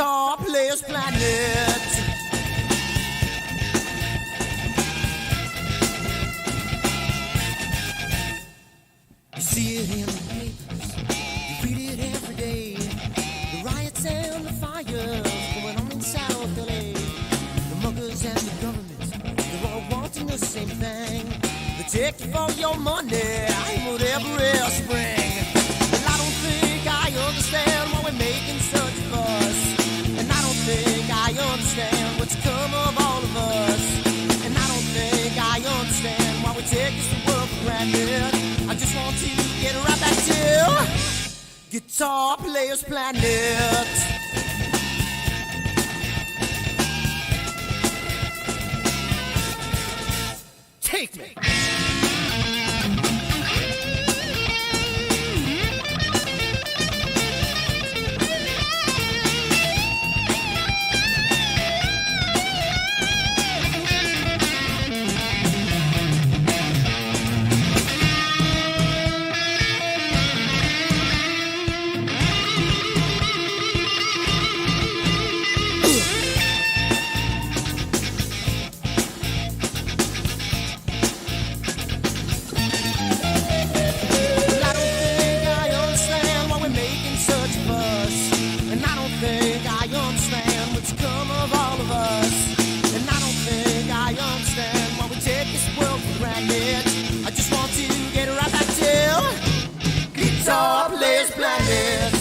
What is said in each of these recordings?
Guitar Players Planet. You see it in the papers, you read it every day. The riots and the fires going on in South LA. The muggers and the government, they're all wanting the same thing. They take you for your money, and whatever spring. Well, I don't think I understand why we're making such a fuss. And I don't think I understand what's come of all of us. And I don't think I understand why we take this world for granted. I just want to get right back to Guitar Players Planet. Take me. Guitar Players Planet.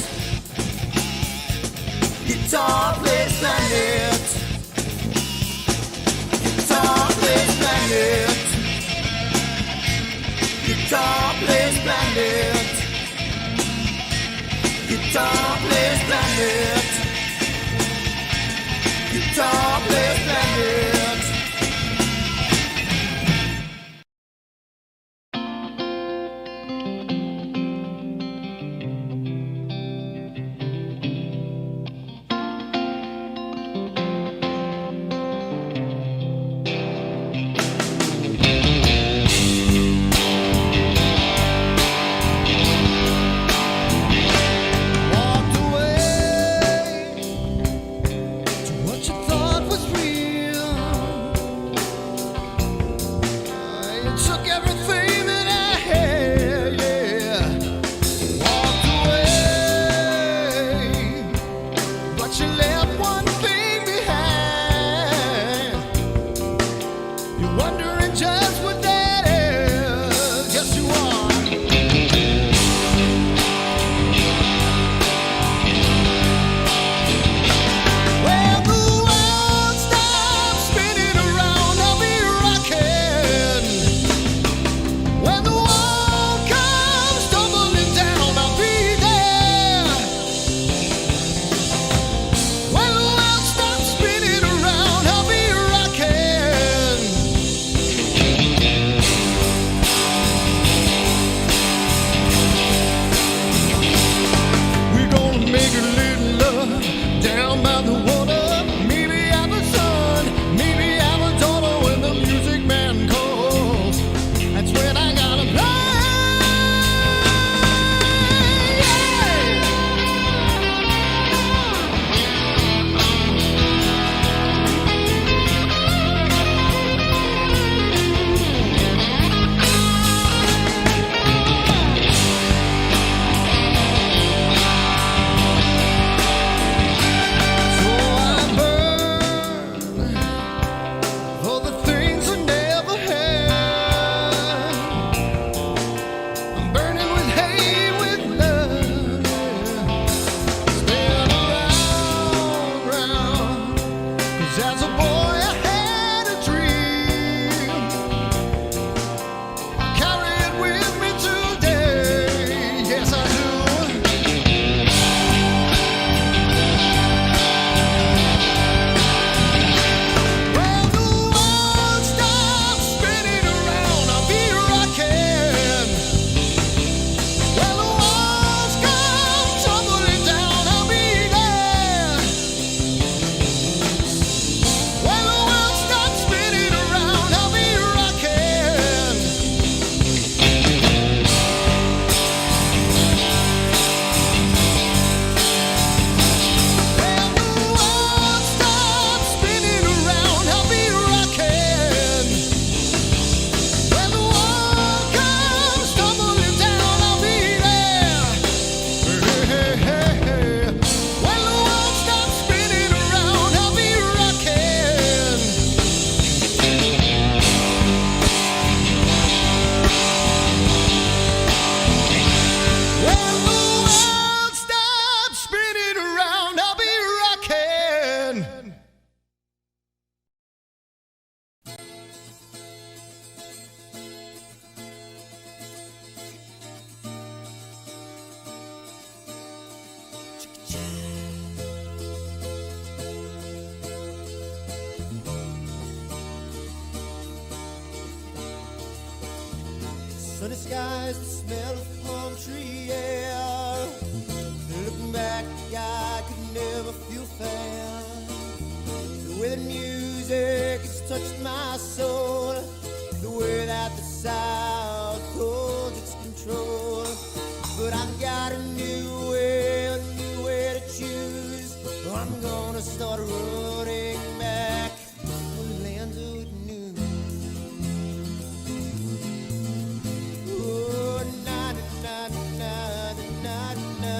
Guitar Players Planet. Guitar Players Planet. Guitar Players Planet. Guitar Players Planet. Guitar Players Planet. Sunny skies, the smell of palm tree air. Looking back, I could never feel fair. The way the music has touched my soul, the way that the South holds its control. But I've got a new way to choose. I'm gonna start running back to the land of new. Oh, na na na na na na.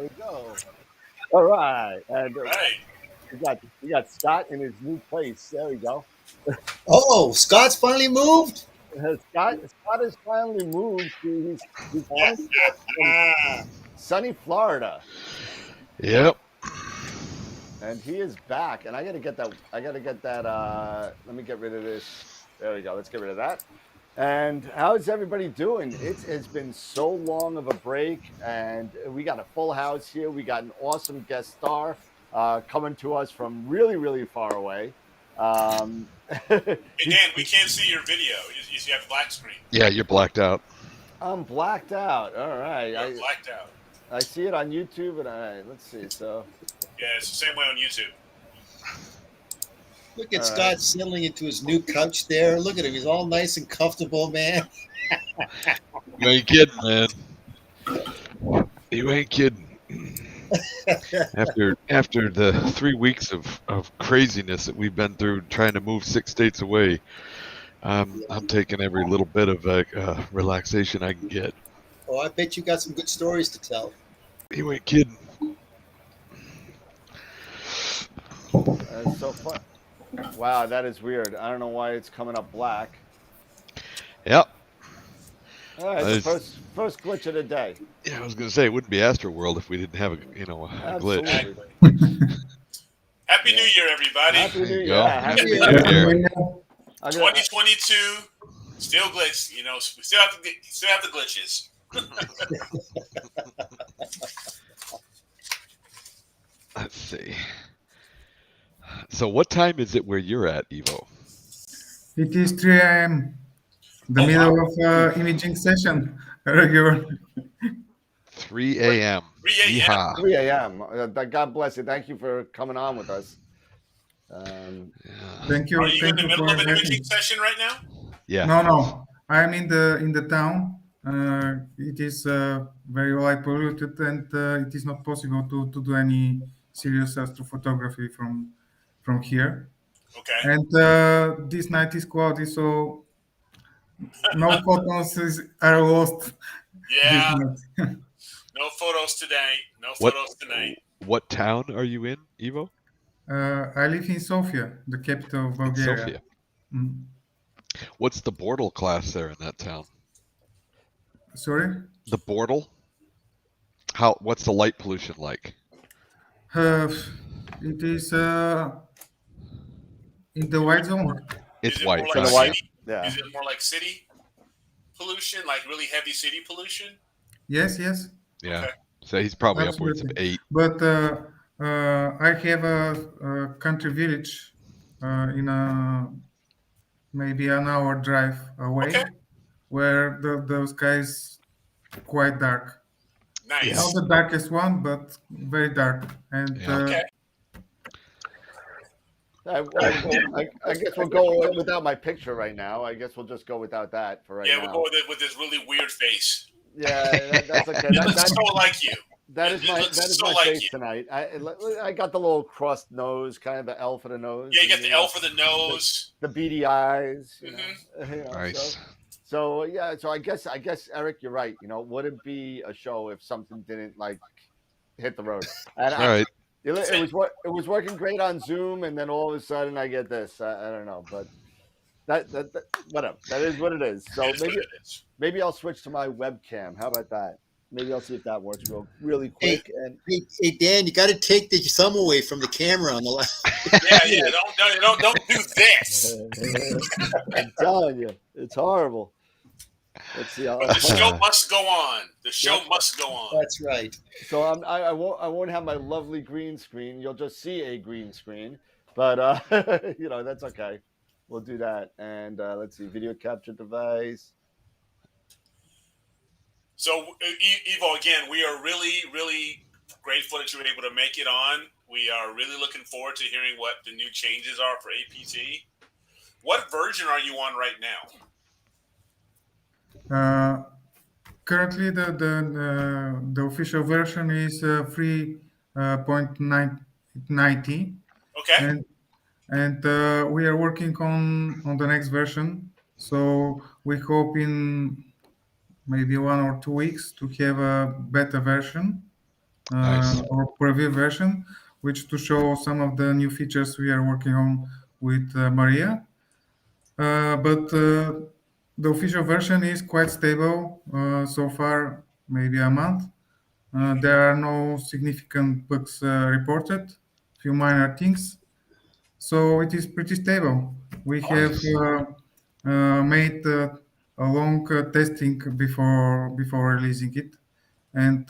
There we go. All right, and Right. we got Scott in his new place. There we go. Oh, Scott's finally moved? Scott has finally moved to he's Yeah. coming to us from sunny Florida, Yep. and he is back. And I got to get that. I got to get that. Let me get rid of this. There we go. Let's get rid of that. And how's everybody doing? It's been so long of a break, and we got a full house here. We got an awesome guest star coming to us from really, really far away. Hey, Dan, we can't see your video. You have a black screen. Yeah, you're blacked out. I'm blacked out. All right, You're blacked out. I see it on YouTube, and all right, let's see. So Yeah, it's the same way on YouTube. Look at All Scott right. settling into his new couch there. Look at him. He's all nice and comfortable, man. You ain't kidding, man. You ain't kidding. After the 3 weeks of craziness that we've been through trying to move 6 states away, I'm taking every little bit of relaxation I can get. Oh, I bet you got some good stories to tell. You ain't kidding. That's so fun. Wow, that is weird. I don't know why it's coming up black. Yep. All right, the first glitch of the day. Yeah, I was gonna say it wouldn't be Astroworld if we didn't have a glitch. Absolutely. Happy New Year, everybody. Happy There New you Year. go. Yeah, Happy New Happy Year. New Year. I'm gonna- 2022, still glitch. You know, we still have the glitches. Let's see. So what time is it where you're at, Evo? It is 3 a.m. The Oh, middle of imaging session. Regular. 3 a.m. 3 a.m. Yeehaw. 3 a.m. God bless you. Thank you for coming on with us. Yeah. Thank you. Are you in Thank the you middle for of an having me. imaging session right now? Yeah. No. I am in the town. It is very light polluted, and it is not possible to do any serious astrophotography from here. Okay. And this night is cloudy, so no photos are lost this Yeah. night. No photos today. No What photos tonight. what town are you in, Evo? I live in Sofia, the capital of In Bulgaria. Sofia. Mm. What's the Bortle class there in that town? Sorry? The Bortle? What's the light pollution like? It is in the white zone. It's Is it white. more For like the white. city? Yeah. Is it more like city pollution, like really heavy city pollution? Yes. Yeah. Okay. So he's probably upwards of Absolutely. 8. But I have a country village in maybe an hour drive away, Okay. where the sky is quite dark. Nice. Not the darkest one, but very dark. And Yeah. Okay. I guess we'll go without my picture right now. I guess we'll just go without that for right Yeah, now. we'll go with it with this really weird face. Yeah, that's okay. It looks so like you. That is It my looks that is so my like face you. tonight. I got the little crossed nose, kind of the L for the nose. Yeah, you got and, the L for the nose. the beady eyes. You Mhm. know, you know, Nice. So yeah, so I guess Eric, you're right. You know, would it be a show if something didn't like hit the road? And All right. it was working great on Zoom, and then all of a sudden I get this. I don't know, but that whatever. That is what it is. So It is what it is. maybe I'll switch to my webcam. How about that? Maybe I'll see if that works really quick. And Hey, Dan, you got to take the thumb away from the camera on the left. Yeah. Don't do this. I'm telling you, it's horrible. Let's see. But the show must go on. The show must go on. That's right. So I won't have my lovely green screen. You'll just see a green screen, but you know, that's okay. We'll do that. And let's see, video capture device. So, Evo, again, we are really, really grateful that you were able to make it on. We are really looking forward to hearing what the new changes are for APT. What version are you on right now? Currently, the official version is 3.90, Okay. and we are working on the next version. So we hope in maybe 1 or 2 weeks to have a better version. Nice. or preview version, which to show some of the new features we are working on with Maria. But the official version is quite stable so far, maybe a month. There are no significant bugs reported, few minor things. So it is pretty stable. We have Nice. made a long testing before releasing it, and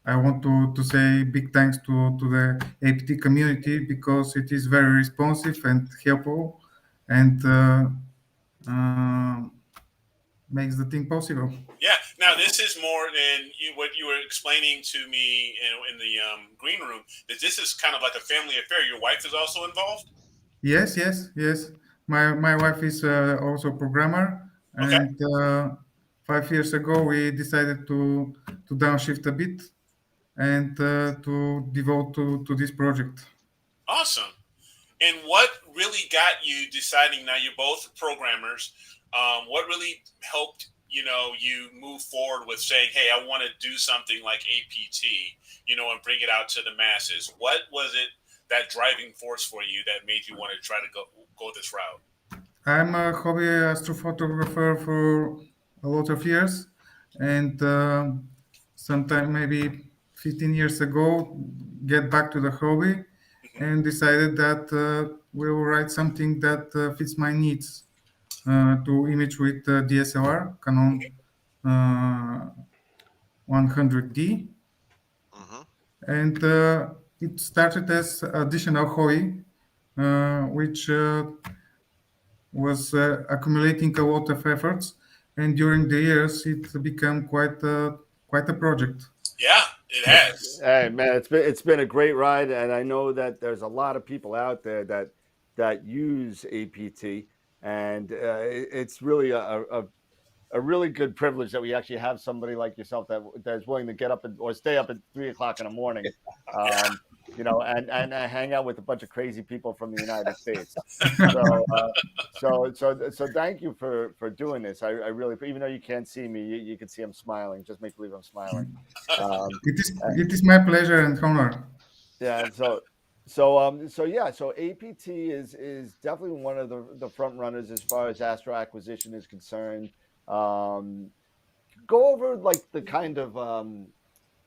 I want to say big thanks to the APT community because it is very responsive and helpful, and uh, makes the thing possible. Yeah. Now this is more than what you were explaining to me in the green room. That this is kind of like a family affair. Your wife is also involved. Yes, yes, yes. My wife is also a programmer, Okay. and 5 years ago we decided to downshift a bit and to devote to this project. Awesome. And what really got you deciding? Now you're both programmers. What really helped you move forward with saying, "Hey, I want to do something like APT, and bring it out to the masses"? What was it that driving force for you that made you want to try to go this route? I'm a hobby astrophotographer for a lot of years, and sometime maybe 15 years ago, get back to the hobby Mhm. and decided that we will write something that fits my needs to image with DSLR Canon 100D, Hmm. and it started as additional hobby, which was accumulating a lot of efforts, and during the years it became quite a project. Yeah, it has. Hey man, it's been a great ride, and I know that there's a lot of people out there that use APT, and it's really a really good privilege that we actually have somebody like yourself that is willing to get up or stay up at 3 o'clock in the morning, um, and hang out with a bunch of crazy people from the United States. So, so thank you for doing this. I really, even though you can't see me, you can see I'm smiling. Just make believe I'm smiling. Um, It is my pleasure and honor. yeah, so yeah, so APT is definitely one of the front runners as far as Astro acquisition is concerned. Um, Go over like the kind of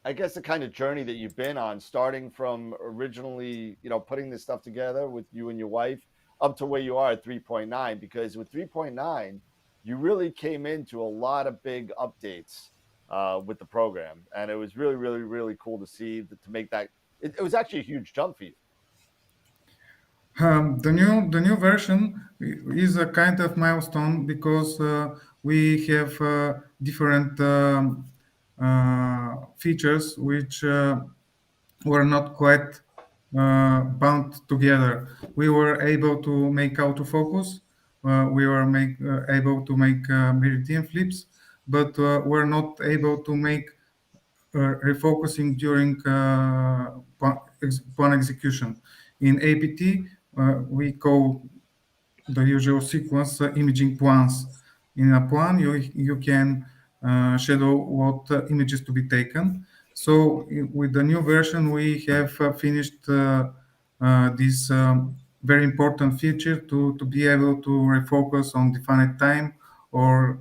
I guess the kind of journey that you've been on, starting from originally, putting this stuff together with you and your wife up to where you are at 3.9, because with 3.9, you really came into a lot of big updates with the program. And it was really, really, really cool to see to make that. It was actually a huge jump for you. The new version is a kind of milestone because we have different features which were not quite bound together. We were able to make autofocus. We were able to make meridian flips, but we're not able to make refocusing during plan execution. In APT, we call the usual sequence imaging plans. In a plan, you can schedule what images to be taken. So with the new version, we have finished this very important feature to be able to refocus on defined time or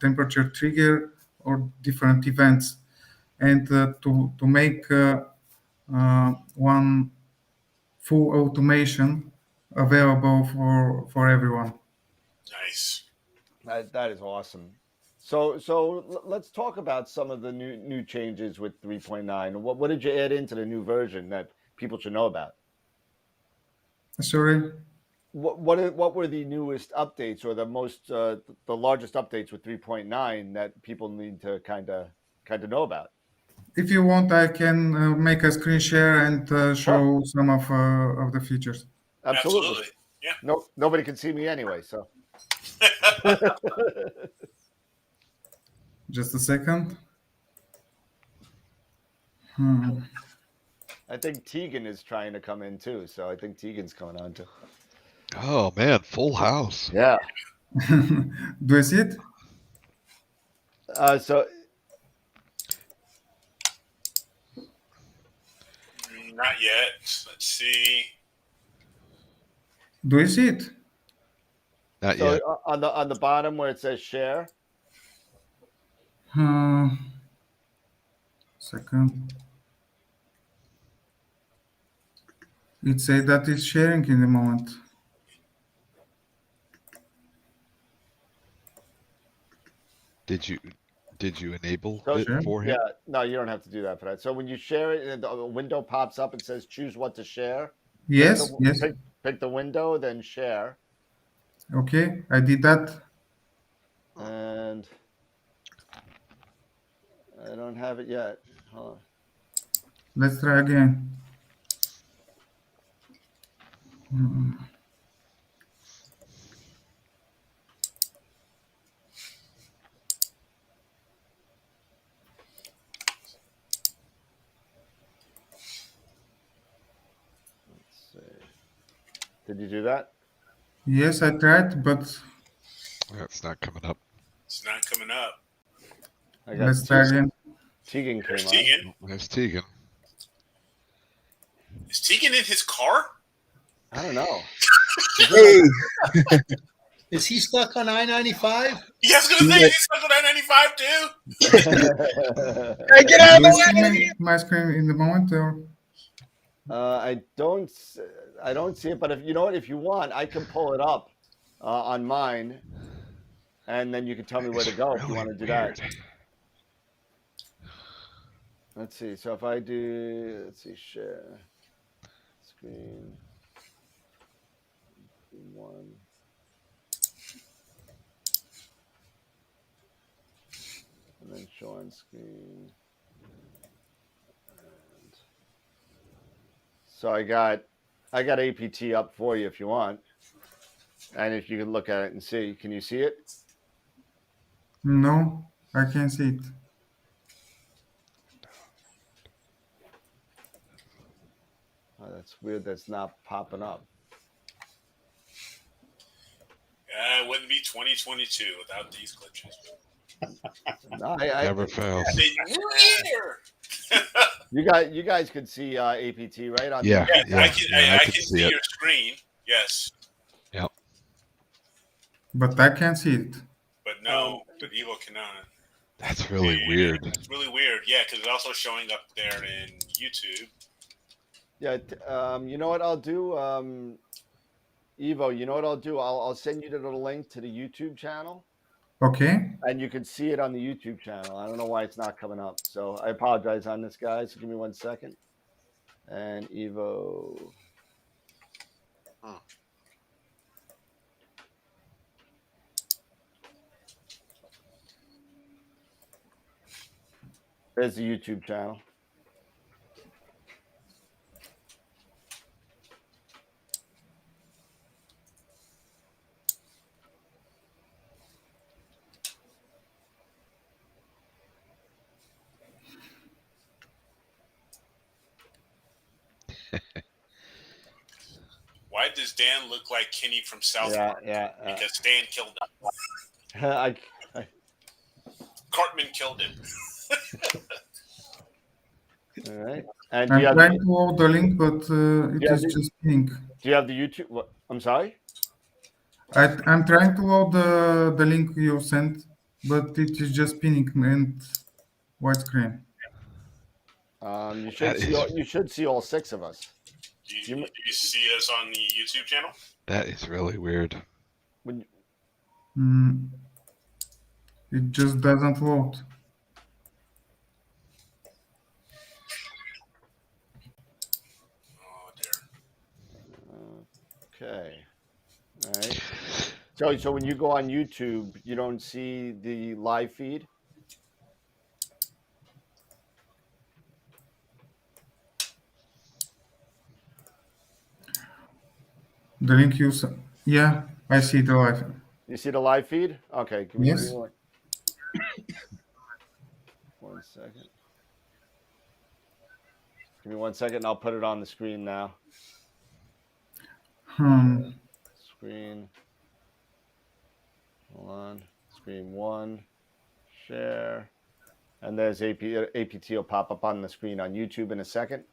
temperature trigger or different events, and to make one full automation available for everyone. Nice. That is awesome. So let's talk about some of the new changes with 3.9. What did you add into the new version that people should know about? Sorry. What were the newest updates, or the largest updates with 3.9 that people need to kind of know about? If you want, I can make a screen share and Sure, show some of the features. absolutely. Absolutely. Yeah. No, nobody can see me anyway, so. Just a second. I think Tegan is trying to come in too, so I think Tegan's coming on too. Oh man, full house. Yeah. Do you see it? So Not yet. Let's see. Do you see it? Not So yet. on the bottom where it says share. Second. It says that it's sharing in the moment. Did you enable So it Sure. for him? yeah, no, you don't have to do that for that. So when you share it, and the window pops up and says choose what to share. Yes, yes. Pick the window, then share, Okay, I did that. and I don't have it yet. Hold on. Let's try again. Mm. Let's see. Did you do that? Yes, I tried, but That's not coming up. It's not coming up. I got let's try again. Tegan There's came on. Tegan. There's Tegan. Is Tegan in his car? I don't know. Hey, is he stuck on I-95? Yeah, I was gonna say he's stuck on I-95 too. Hey, get out Do of you the see way! my screen in the moment? Or? I don't see it, but if you know what, if you want, I can pull it up on mine, and then you can tell me where to go if you want to do that. Let's see. So if I do, let's see, share screen one. And then show on screen. And so I got APT up for you if you want. And if you can look at it and see, can you see it? No, I can't see it. Oh, that's weird. That's not popping up. It wouldn't be 2022 without these glitches. No, Never fails. you guys could see APT right on. Yeah, Yeah, yeah, I can can see see it. your screen. Yes, Yep. But I can't see it. but no, but Evo cannot. That's really weird. It's really weird. Yeah, because it's also showing up there in YouTube. Yeah. You know what I'll do, Evo. You know what I'll do? I'll send you the link to the YouTube channel. Okay. And you can see it on the YouTube channel. I don't know why it's not coming up. So I apologize on this, guys. Give me 1 second. And Evo. There's the YouTube channel. Why does Dan look like Kenny from South Park? Yeah. Because Dan killed him. I Cartman killed him. all right. And I'm trying to load the link, but it Yeah, is just pink. do you have the YouTube? What? I'm sorry. I'm trying to load the link you sent, but it is just pinning and white screen. You should see all 6 of us. Do you see us on the YouTube channel? That is really weird. When It just doesn't load. Oh dear. Okay. All right. So when you go on YouTube, you don't see the live feed. The link you sent. Yeah, I see the live. You see the live feed? Okay. Give me Yes. 1 second. Give me 1 second, and I'll put it on the screen now. Screen. Hold on. Screen 1. Share. And there's APT will pop up on the screen on YouTube in a second.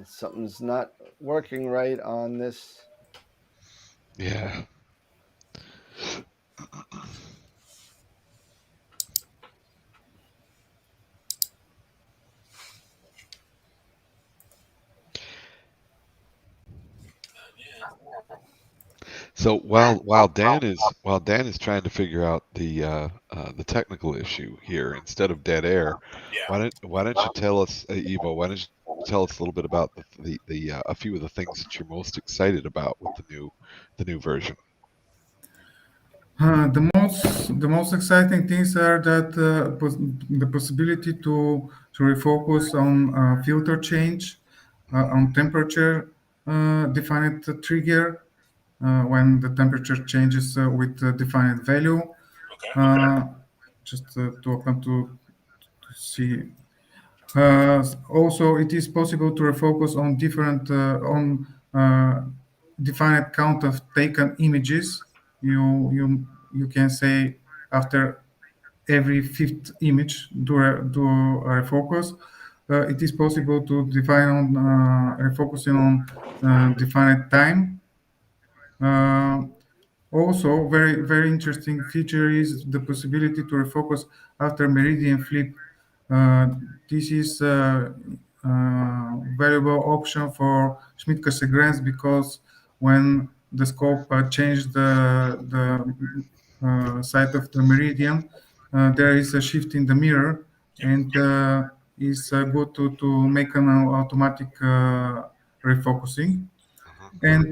Something's not working right on this. Yeah. So while Dan is trying to figure out the technical issue here instead of dead air, Yeah. why don't you tell us, Evo? Why don't you tell us a little bit about the a few of the things that you're most excited about with the new version? The most exciting things are that the possibility to refocus on filter change, on temperature defined trigger when the temperature changes with a defined value. Okay. Just to open to see. Also, it is possible to refocus on different on defined count of taken images. You can say after every fifth image do a refocus. It is possible to define on refocusing on defined time. Uh, Also, very interesting feature is the possibility to refocus after meridian flip. Uh, this is valuable option for Schmidt-Cassegrains because when the scope changed the side of the meridian, there is a shift in the mirror, Yep. and it's good to make an automatic refocusing. Uh-huh. And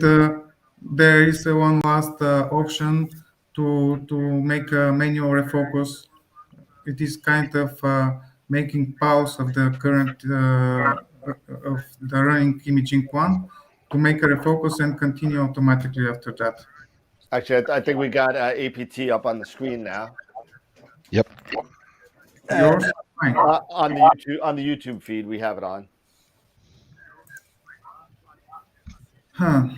there is one last option to make a manual refocus. It is kind of making pause of the current of the running imaging one to make a refocus and continue automatically after that. Actually, I think we got APT up on the screen now. Yep. Yours, And fine. on the YouTube feed, we have it on. Huh.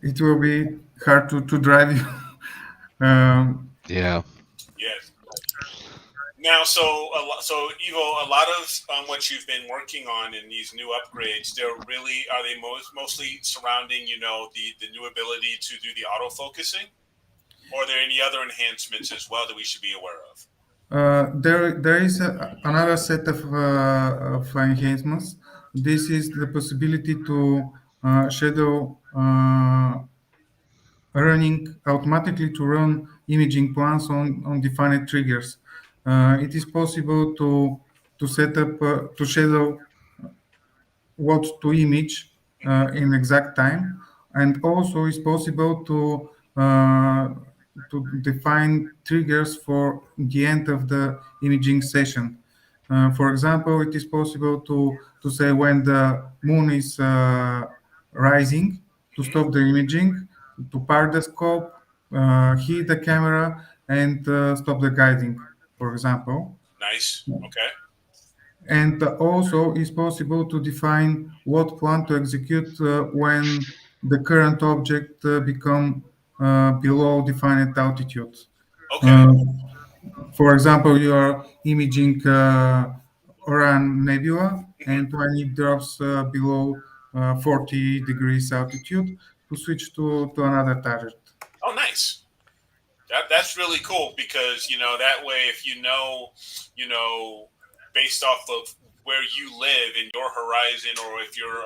It will be hard to drive you. Yeah. Yes. Now, so Evo, a lot of what you've been working on in these new upgrades, are they mostly surrounding the new ability to do the auto focusing, or are there any other enhancements as well that we should be aware of? There is another set of enhancements. This is the possibility to shadow running automatically to run imaging plans on defined triggers. It is possible to set up to shadow what to image in exact time, and also it's possible to define triggers for the end of the imaging session. For example, it is possible to say when the moon is rising, to stop the imaging, to part the scope, hit the camera, and stop the guiding, for example. Nice. Okay. And also it's possible to define what plan to execute when the current object become below defined altitude. Okay. Uh, for example, you are imaging Orion Nebula, and when it drops below 40 degrees altitude, to switch to another target. Oh, nice. That's really cool because that way if based off of where you live in your horizon, or if you're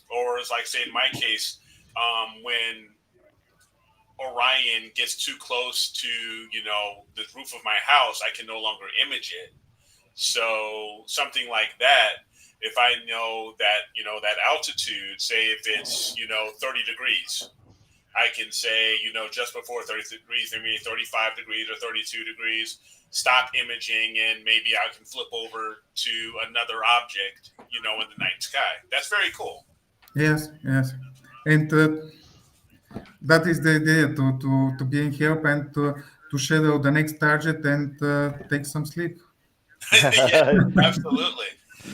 or as like say in my case, when Orion gets too close to the roof of my house, I can no longer image it. So something like that, if I know that that altitude, say if it's 30 degrees, I can say, just before 30 degrees, maybe 35 degrees or 32 degrees, stop imaging, and maybe I can flip over to another object, in the night sky. That's very cool. Yes, yes. And that is the idea to be in help and to shadow the next target and take some sleep. Yeah, absolutely.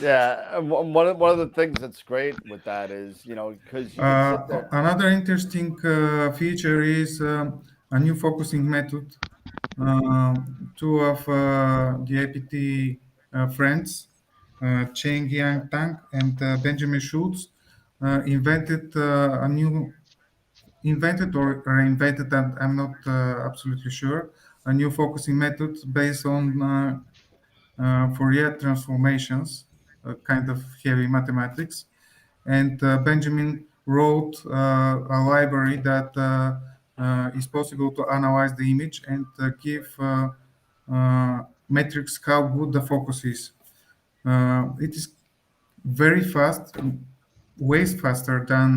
Yeah, and one of the things that's great with that is because you can sit there. Another interesting feature is a new focusing method. Two of the APT friends Cheng Yang Tang and Benjamin Schultz invented a new invented or reinvented, and I'm not absolutely sure, a new focusing method based on Fourier transformations, kind of heavy mathematics. And Benjamin wrote a library that is possible to analyze the image and give metrics how good the focus is. It is very fast, way faster than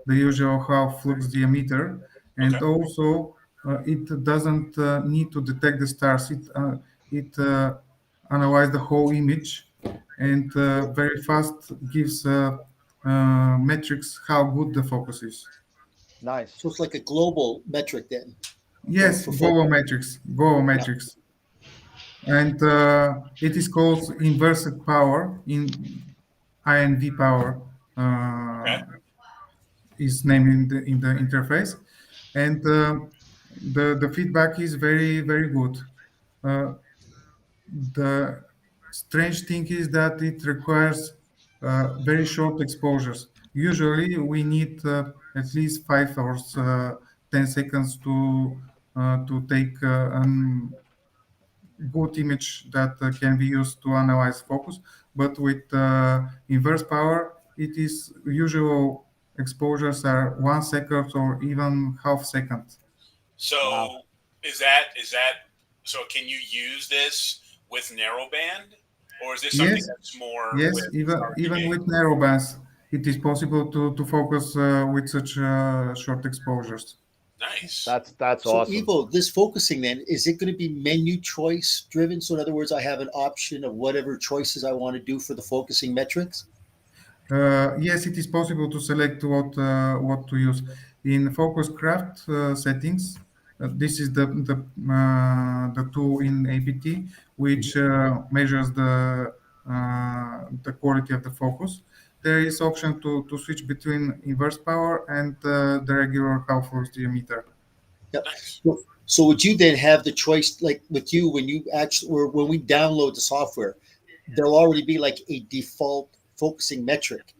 the usual half flux diameter, and Okay. also it doesn't need to detect the stars. It analyzes the whole image, and very fast gives metrics how good the focus is. Nice. So it's like a global metric then Yes, for focus. Go Yeah. matrix, and it is called inversed power in INV power. Okay. Is named in the interface, and the feedback is very good. Uh, the strange thing is that it requires very short exposures. Usually, we need at least 5 or 10 seconds to take good image that can be used to analyze focus. But with inverse power, it is usual exposures are 1 second or even half second. Wow. So is that so? Can you use this with narrowband, or is this something Yes, that's more yes, with even RGA? with narrow bands, it is possible to focus with such short exposures. Nice. That's So awesome. Evo, this focusing then, is it going to be menu choice driven? So in other words, I have an option of whatever choices I want to do for the focusing metrics? Yes, it is possible to select what to use in focus craft settings. This is the tool in APT which measures the quality of the focus. There is option to switch between inverse power and the regular half flux diameter. Yep. Nice. So would you then have the choice, like with you, when you actually, or when we download the software, there'll already be like a default focusing metric,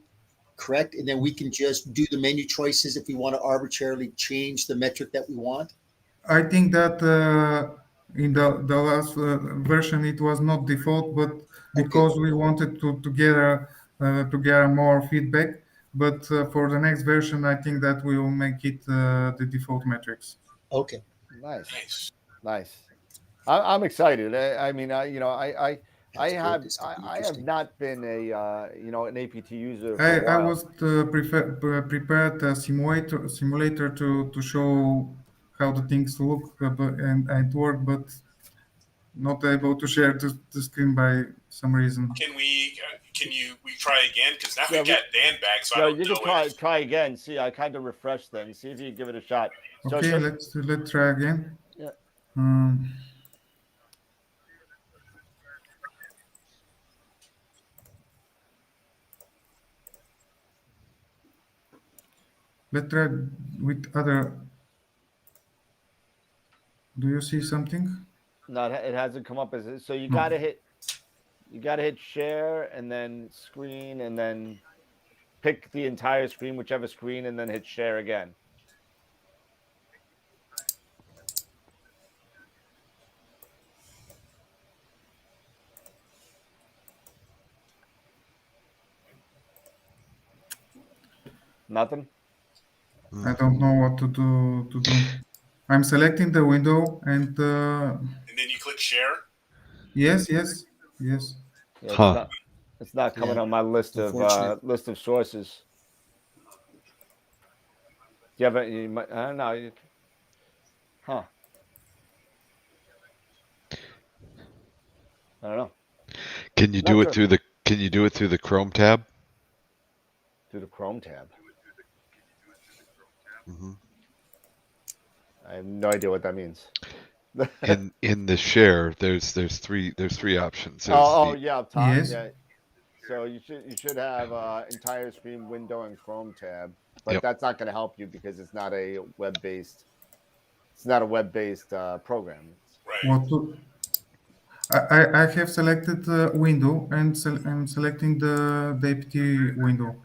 correct? And then we can just do the menu choices if we want to arbitrarily change the metric that we want. I think that in the last version it was not default, but Okay. because we wanted to get more feedback. But for the next version, I think that we will make it the default metrics. Okay. Nice. Nice. Nice. I'm excited. I mean, That's good. This could be I have interesting. not been an APT user for a I while. was prepared a simulator to show how the things look and work, but not able to share the screen by some reason. Can we try again? Because now Yeah, we got Dan back, so I yeah, don't you can know if try again. See, I kind of refreshed them. See if you can give it a shot. So Okay, just let's try again. yeah, Um, let's try with other. Do you see something? no, it hasn't come up as so. No. You gotta hit share and then screen and then pick the entire screen, whichever screen, and then hit share again. Nothing. I don't know what to do. I'm selecting the window and and then you click share. yes, yes, yes. Yeah, Huh. it's not coming Yeah. on my Unfortunate. list of sources. Do you have a? You might, I don't know. Huh? I don't know. Can you Not do it sure. through the Chrome tab? Through the Chrome tab. Hmm. I have no idea what that means. In the share, there's three options. There's Oh, the yeah, up top. Yes. Yeah. So you should have entire screen window and Chrome tab, but Yep. that's not going to help you because it's not a web based. Program. Right. What to I have selected window and I'm selecting the APT window.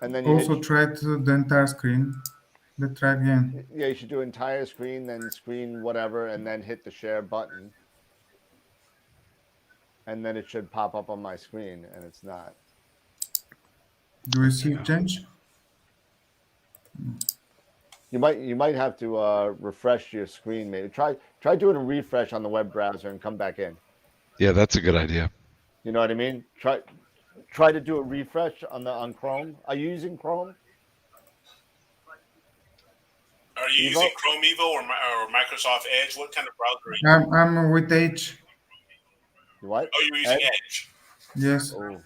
And then you Also hit. tried the entire screen. Let's try again. Yeah, you should do entire screen, then screen whatever, and then hit the share button. And then it should pop up on my screen, and it's not. Do you see it change? You might have to refresh your screen. Maybe try doing a refresh on the web browser and come back in. Yeah, that's a good idea. You know what I mean? Try to do a refresh on Chrome. Are you using Chrome? Are you Evo? using Chrome Evo or Microsoft Edge? What kind of browser are you? I'm with Edge. What? Oh, you're using Edge. Yes. Oh,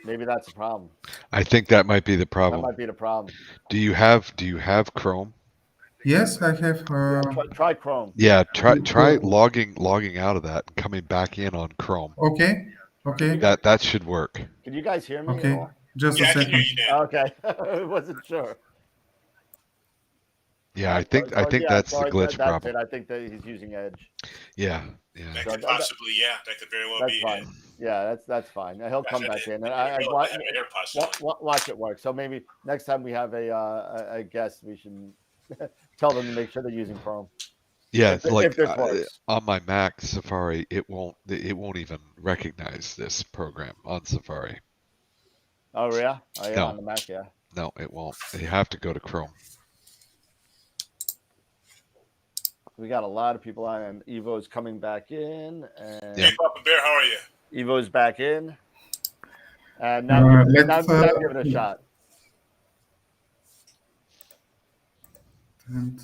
maybe that's a problem. I think that might be the That problem. might be the problem. Do you have Chrome? Yes, I have. Try Chrome. Yeah, try Cool. logging out of that and coming back in on Chrome. Okay. Okay. That should work. Can you guys hear me at Okay. all? Just Yeah, a I can hear second. you now. Okay, I wasn't sure. Yeah, I think that's the glitch that's problem. it. I think that he's using Edge. Yeah. That So could that- possibly, yeah, that could very well That's be fine. it. Yeah, that's fine. He'll come back in. And I possibly. watch it work. So maybe next time we have a guest, we should tell them to make sure they're using Chrome. Yeah, If like this works. on my Mac Safari, it won't even recognize this program on Safari. Oh yeah, No. on the Mac, yeah. No, it won't. You have to go to Chrome. We got a lot of people on, and Evo's coming back in, and Yeah. Hey, Papa Bear, how are you? Evo's back in, and now, now give it a shot. And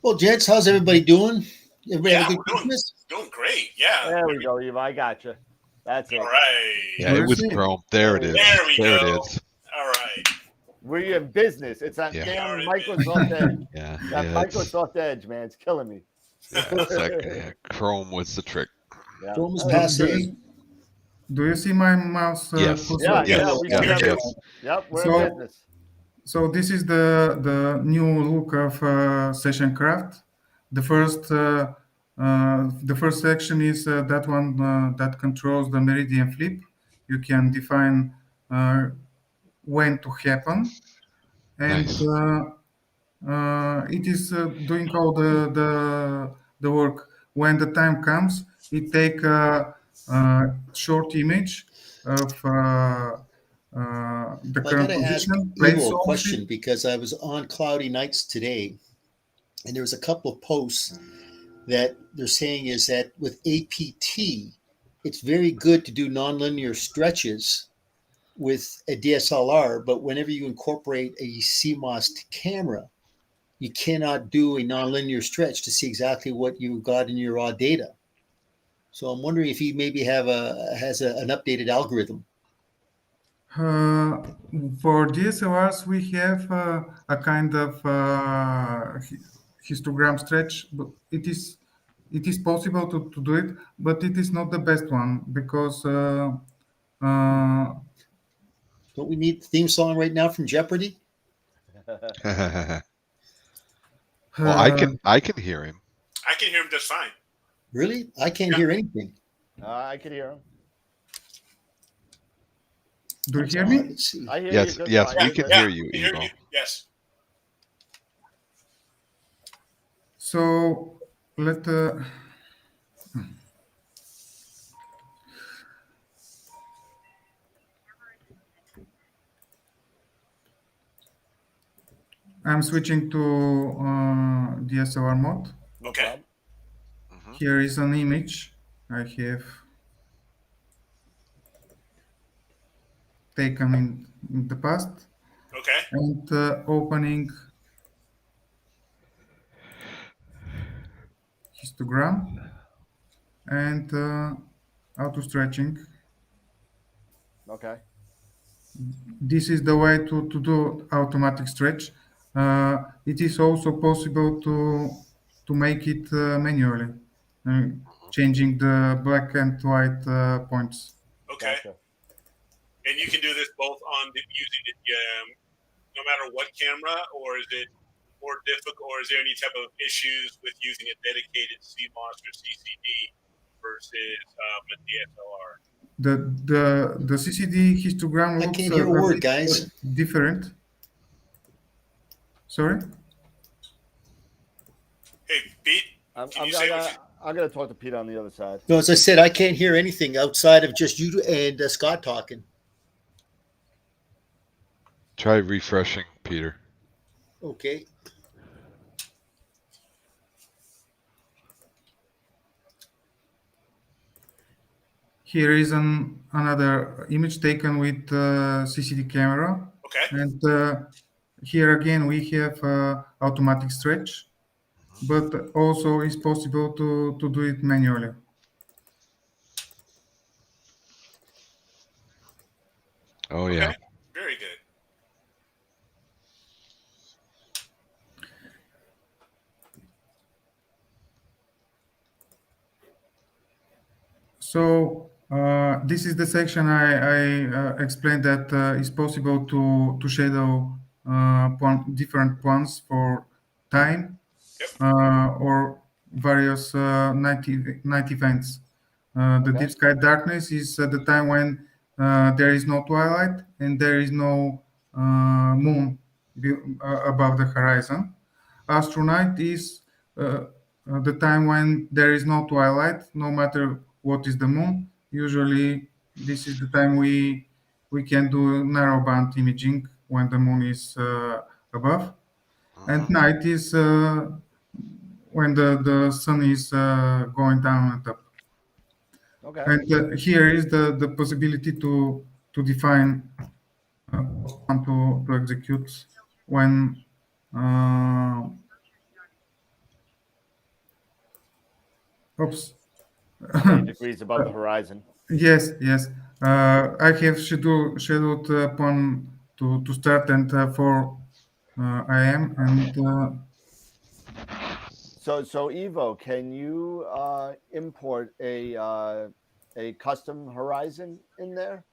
Well, gents, how's everybody doing? Everybody have a Yeah, good we're doing- Christmas? Doing great, yeah. There we go, Evo. I got you. That's it. All right. Yeah, it was Where's it? Chrome. There it is. There we There go. it is. All right. We're in business. It's that Yeah. damn Already Microsoft Edge. Yeah. That Yeah, it's, Microsoft Edge, man, it's killing me. yeah, Chrome was the trick. Yeah. Chrome is Oh, passe. do you see my mouse? Yes. cursor? Yeah, Yes. yeah, we Yeah, see yes. everything. Yep, we're So- in business. So this is the new look of Session Craft. The first section is that one that controls the meridian flip. You can define when to happen, and Nice. it is doing all the work. When the time comes, it take a short image of the Well, I current got to ask position. place Evo a of question it. because I was on Cloudy Nights today, and there was a couple of posts that they're saying is that with APT, it's very good to do nonlinear stretches with a DSLR, but whenever you incorporate a CMOS camera, you cannot do a nonlinear stretch to see exactly what you got in your raw data. So I'm wondering if he maybe has an updated algorithm. For DSLRs, we have a kind of histogram stretch, but it is possible to do it, but it is not the best one because Don't we need the theme song right now from Jeopardy? Well, I can hear him. I can hear him just fine. Really? I can't hear anything. I can hear him. do you hear me? Let's see. I hear Yes, you. Just yes, fine. we can Yeah, hear you, we hear Evo. you. Yes. So let I'm switching to DSLR mode. No Okay. problem. Here is an image I have taken in the past, Okay. and opening histogram and auto stretching. Okay. This is the way to do automatic stretch. It is also possible to make it manually, changing the black and white points. Okay. Gotcha. And you can do this both on using it, no matter what camera, or is it more difficult, or is there any type of issues with using a dedicated CMOS or CCD versus a DSLR? The CCD histogram I looks can't hear a word, bit guys. different. Sorry. Hey, Pete, I'm, can I'm, you I say what you? got, I'm gonna talk to Pete on the other side. No, as I said, I can't hear anything outside of just you and Scott talking. Try refreshing, Peter. Okay. Here is another image taken with CCD camera, Okay. and here again we have automatic stretch, but also it's possible to do it manually. Oh Okay. yeah. Very good. So this is the section I explained that it's possible to shadow different points for time Yep. or various night events. The Okay. deep sky darkness is the time when there is no twilight and there is no moon above the horizon. Astronaut is the time when there is no twilight, no matter what is the moon. Usually, this is the time we can do narrowband imaging when the moon is above, and night is when the sun is going down and up. Okay. And here is the possibility to define and to execute when uh, oops. 20 degrees above the horizon. Yes. I have scheduled upon to start and 4 a.m. and So Evo, can you import a custom horizon in there?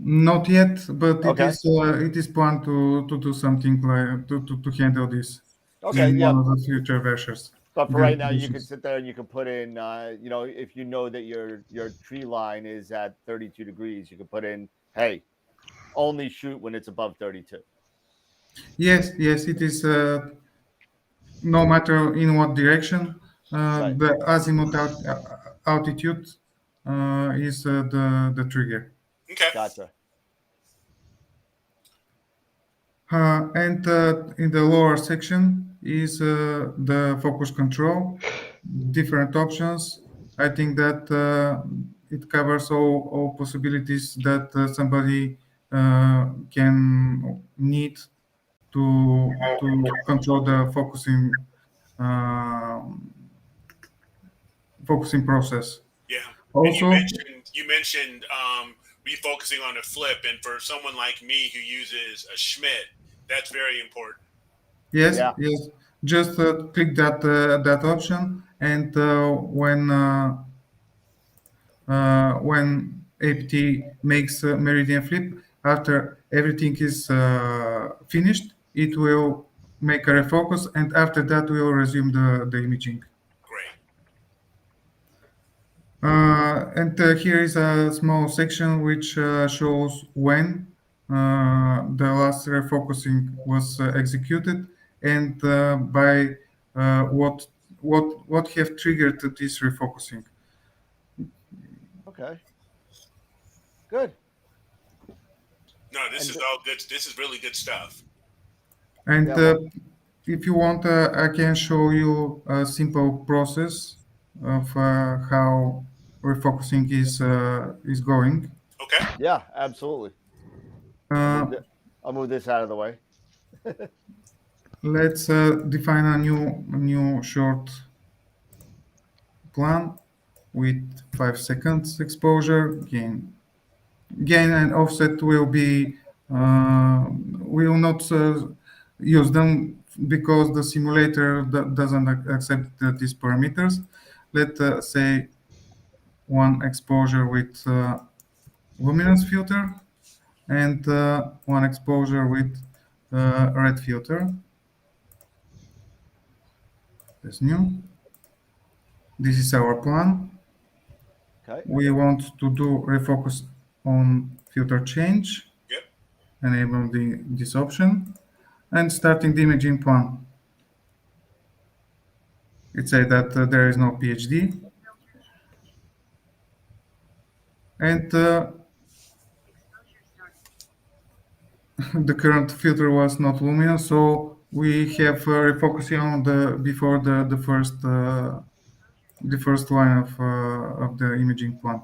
not yet, but Okay. it is planned to do something like to handle this Okay. in Yeah. one of the future versions. But for right now, you can Versions. sit there and you can put in, if you know that your tree line is at 32 degrees, you can put in, hey, only shoot when it's above 32. Yes, it is. No matter in what direction, Right. the azimuth altitude is the trigger. Okay. Gotcha. And in the lower section is the focus control, different options. I think that it covers all possibilities that somebody can need to control the uh, focusing process. Yeah. And Also, you mentioned refocusing on a flip, and for someone like me who uses a Schmidt, that's very important. yes, Yeah. just click that option, and when APT makes a meridian flip, after everything is finished, it will make a refocus, and after that, we will resume the imaging. Great. And here is a small section which shows when the last refocusing was executed and by what have triggered this refocusing. Okay. Good. No, this And is all good. This is really good stuff. And yeah, well, if you want, I can show you a simple process of how refocusing is going. Okay. yeah, absolutely. Uh, I'll move this out of the way. let's define a new short plan with 5 seconds exposure. Gain and offset will be we will not use them because the simulator doesn't accept these parameters. Let's say one exposure with luminance filter and one exposure with red filter. That's new. This is our plan. Okay. we want to do refocus on filter change, Yep. enable this option, and starting the imaging plan. It says that there is no PhD, and the current filter was not luminous, so we have refocusing on the before the first line of the imaging plan.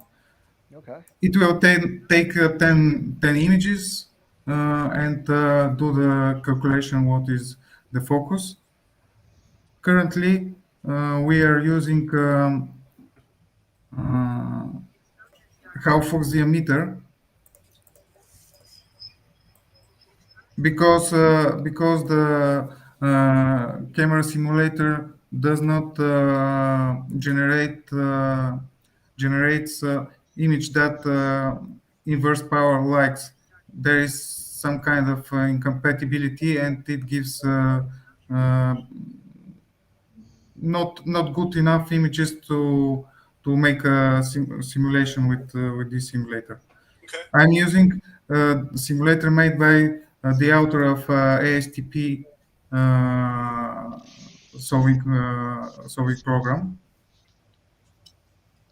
Okay. It will take 10 images and do the calculation what is the focus. Currently, we are using uh, half fox diameter because the camera simulator does not generates image that inverse power likes. There is some kind of incompatibility, and it gives uh, not good enough images to make a simulation with this simulator. Okay. I'm using a simulator made by the author of ASTP solving program.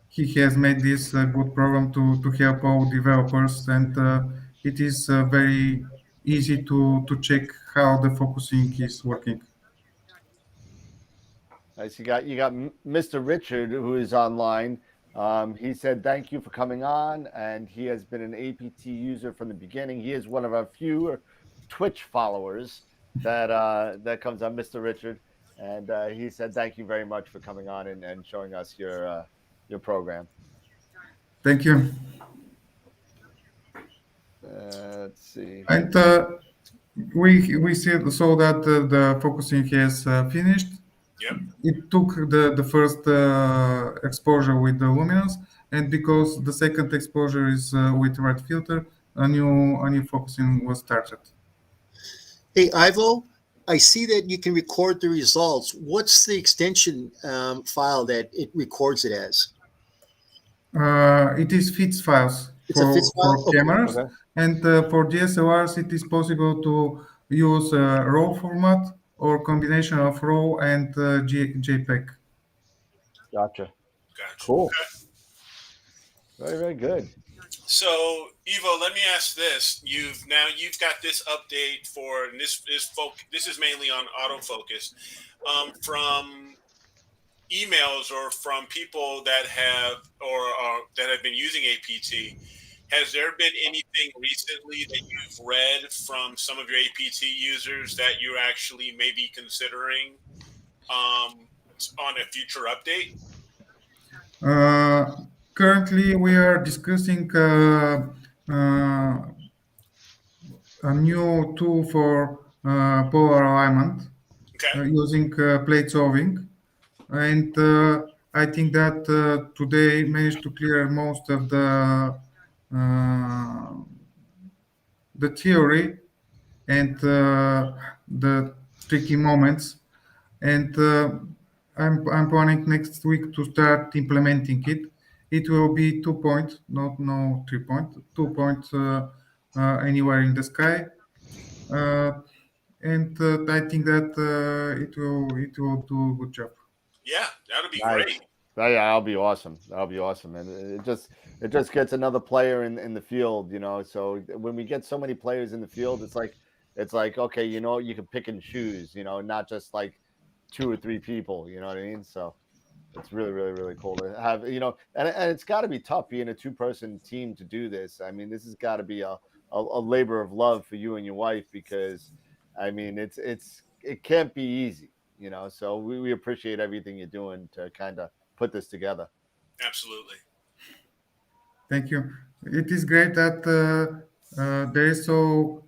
He has made this good program to help all developers, and it is very easy to check how the focusing is working. Nice. You got Mr. Richard, who is online. He said thank you for coming on, and he has been an APT user from the beginning. He is one of our few Twitch followers that comes on, Mr. Richard, and he said thank you very much for coming on and showing us your program. Thank you. Let's see. And we saw that the focusing has finished. Yep. It took the first exposure with the luminance, and because the second exposure is with red filter, a new focusing was started. Hey, Ivo, I see that you can record the results. What's the extension file that it records it as? It is FITS files It's a FITS for file? Okay. cameras, Okay. and for DSLRs it is possible to use RAW format or combination of RAW and JPEG. Gotcha. Gotcha. Cool. Okay. Very, very good. So, Ivo, let me ask this: you've got this update for, and this is mainly on autofocus, from emails or from people that have that have been using APT. Has there been anything recently that you've read from some of your APT users that you're actually maybe considering on a future update? Currently, we are discussing a new tool for polar alignment Okay. using plate solving, and I think that today managed to clear most of uh, the theory and the tricky moments. And I'm planning next week to start implementing it. It will be 2 point, not no 3 point, 2 point anywhere in the sky, uh, and I think that it will do a good job. Yeah, that'll be Nice. great. Oh, yeah, that'll be awesome. That'll be awesome, and it just gets another player in the field, you know. So when we get so many players in the field, it's like okay, you know, you can pick and choose, you know, not just like 2 or 3 people, you know what I mean? So it's really, really, really cool to have, you know, and it's got to be tough being a two-person team to do this. I mean, this has got to be a labor of love for you and your wife because, I mean, it can't be easy, you know. So we appreciate everything you're doing to kind of put this together. Absolutely. Thank you. It is great that there is so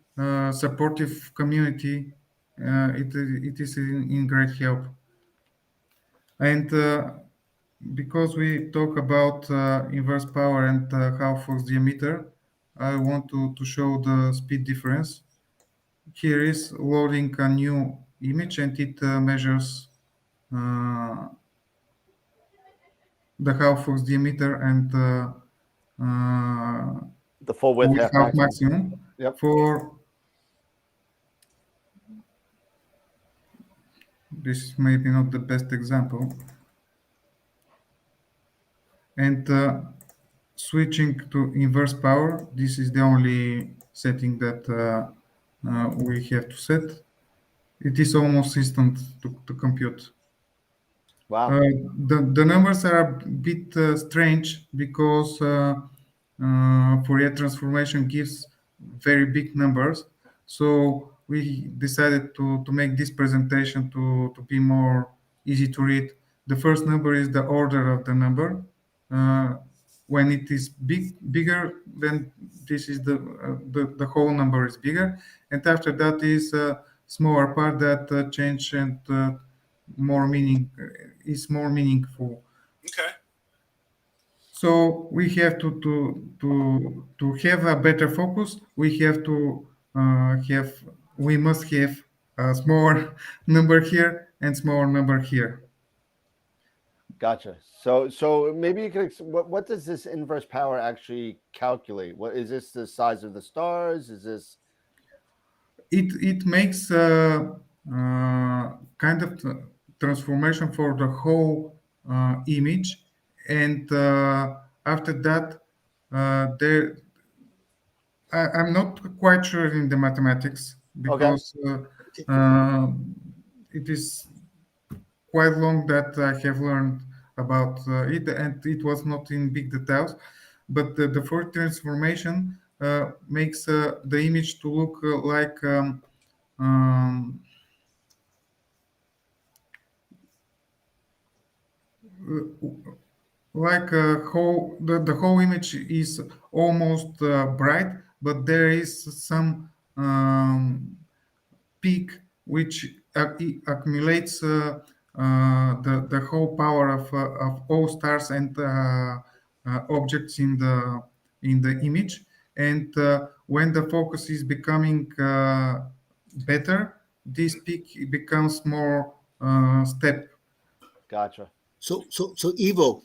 supportive community. It is in great help. And because we talk about inverse power and half Fox diameter, I want to show the speed difference. Here is loading a new image, and it measures uh, the half Fox diameter and The full width, with half half maximum. maximum Yep. for this is maybe not the best example. And switching to inverse power, this is the only setting that we have to set. It is almost instant to compute. Wow. The numbers are a bit strange because Fourier transformation gives very big numbers. So we decided to make this presentation to be more easy to read. The first number is the order of the number. When it is bigger, then this is the whole number is bigger, and after that is a smaller part that change and more meaning is more meaningful. Okay. So we have to have a better focus. We have to we must have a smaller number here and smaller number here. Gotcha. So maybe you could. What does this inverse power actually calculate? What is this? The size of the stars? Is this? It makes kind of transformation for the whole image, and after that, there I'm not quite sure in the mathematics because it is quite long that I have learned about it, and it was not in big details. But the Fourier transformation makes the image to look like a whole the whole image is almost bright, but there is some peak which accumulates the whole power of all stars and objects in the image. And when the focus is becoming better, this peak becomes more step. Gotcha. So Ivo,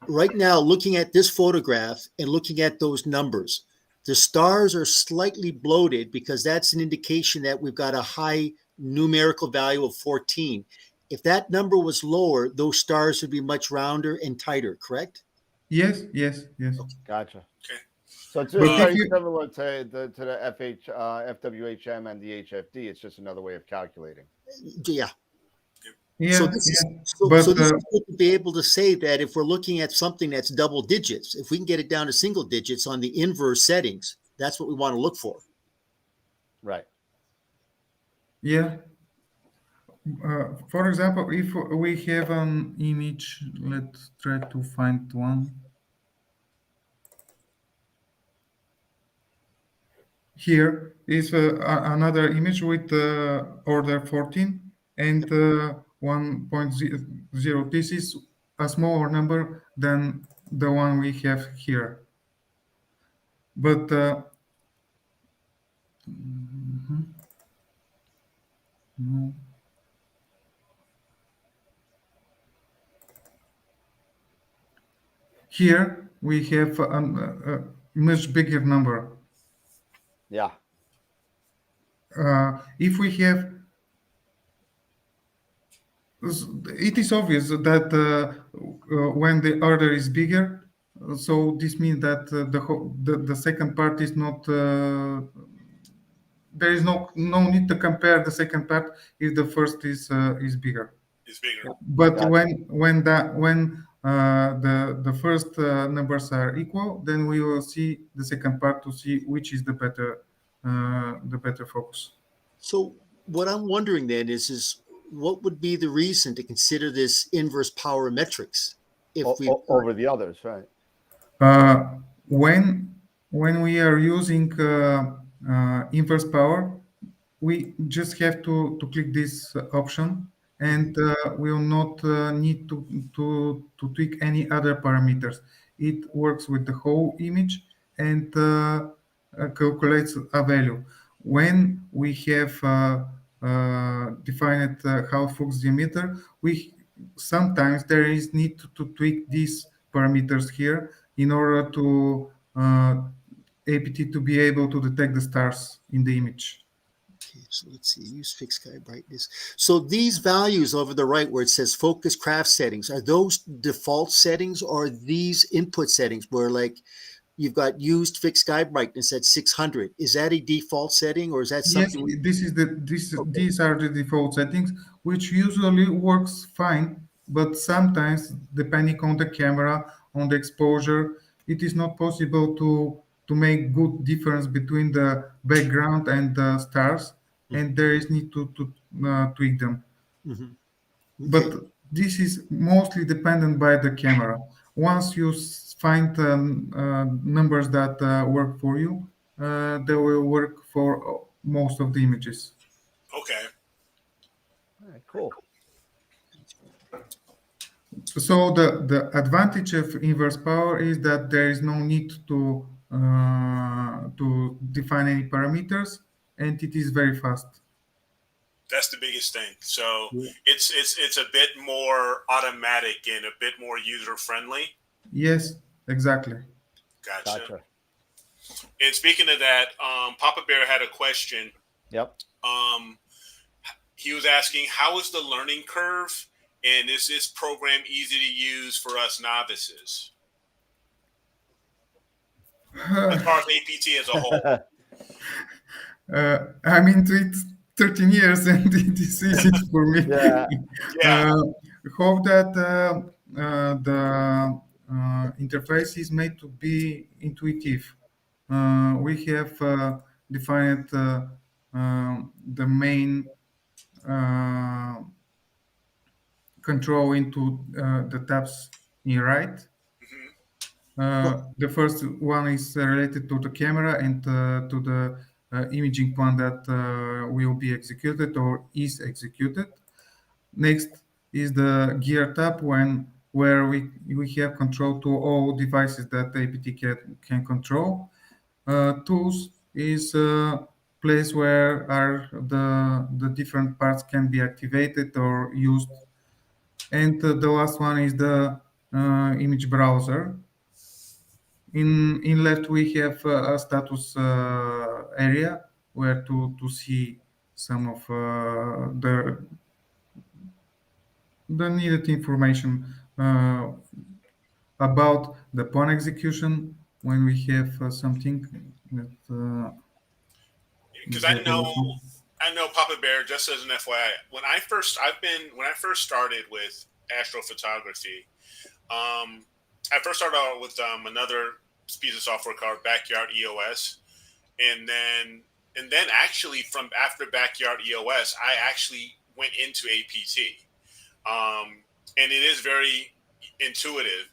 right now, looking at this photograph and looking at those numbers, the stars are slightly bloated because that's an indication that we've got a high numerical value of 14. If that number was lower, those stars would be much rounder and tighter, correct? Yes. Gotcha. Okay. So it's But just if very you- similar to the FWHM and the HFD. It's just another way of calculating. Yeah. Yeah, So this is yeah. so, But so this is good to be able to say that if we're looking at something that's double digits, if we can get it down to single digits on the inverse settings, that's what we want to look for. Right. yeah. For example, if we have an image, let's try to find one. Here is another image with order 14 and 1.0. This is a smaller number than the one we have here. But no. Here we have a much bigger number. Yeah. If we have, it is obvious that when the order is bigger, so this means that the second part is not. There is no need to compare the second part if the first is bigger. It's bigger. But Gotcha. when the first numbers are equal, then we will see the second part to see which is the better focus. So what I'm wondering then is what would be the reason to consider this inverse power metrics if we Over the others, right? When we are using inverse power, we just have to click this option, and we will not need to tweak any other parameters. It works with the whole image and calculates a value. When we have defined half Fox diameter, we sometimes there is need to tweak these parameters here in order to APT to be able to detect the stars in the image. Okay, so let's see, use fixed sky brightness. So these values over the right where it says focus craft settings, are those default settings or are these input settings where like you've got used fixed sky brightness at 600? Is that a default setting or is that Yes, something? Okay. these are the default settings, which usually works fine, but sometimes depending on the camera, on the exposure, it is not possible to make good difference between the background and the stars, and there is need to tweak them. Mhm. But Okay. this is mostly dependent by the camera. Once you find numbers that work for you, they will work for most of the images. Okay. All right, cool. So the advantage of inverse power is that there is no need to define any parameters, and it is very fast. That's the biggest thing. So Yeah. it's a bit more automatic and a bit more user friendly. Yes, exactly. Gotcha. Gotcha. And speaking of that, Papa Bear had a question. Yep. Um, he was asking, how is the learning curve, and is this program easy to use for us novices as far as APT as a whole? I'm into it 13 years and it is easy for me. Yeah. Yeah. Hope that the interface is made to be intuitive. We have defined the main uh, control into the tabs in right. Hmm. The first one is related to the camera and to the imaging plan that will be executed or is executed. Next is the gear tab where we have control to all devices that APT can control. Tools is a place where are the different parts can be activated or used. And the last one is the image browser. In left we have a status area where to see some of the needed information about the pawn execution when we have something that Because that I know Papa Bear. Just as an FYI, when I first started with astrophotography, I first started out with another piece of software called Backyard EOS, and then actually from after Backyard EOS, I actually went into APT, and it is very intuitive.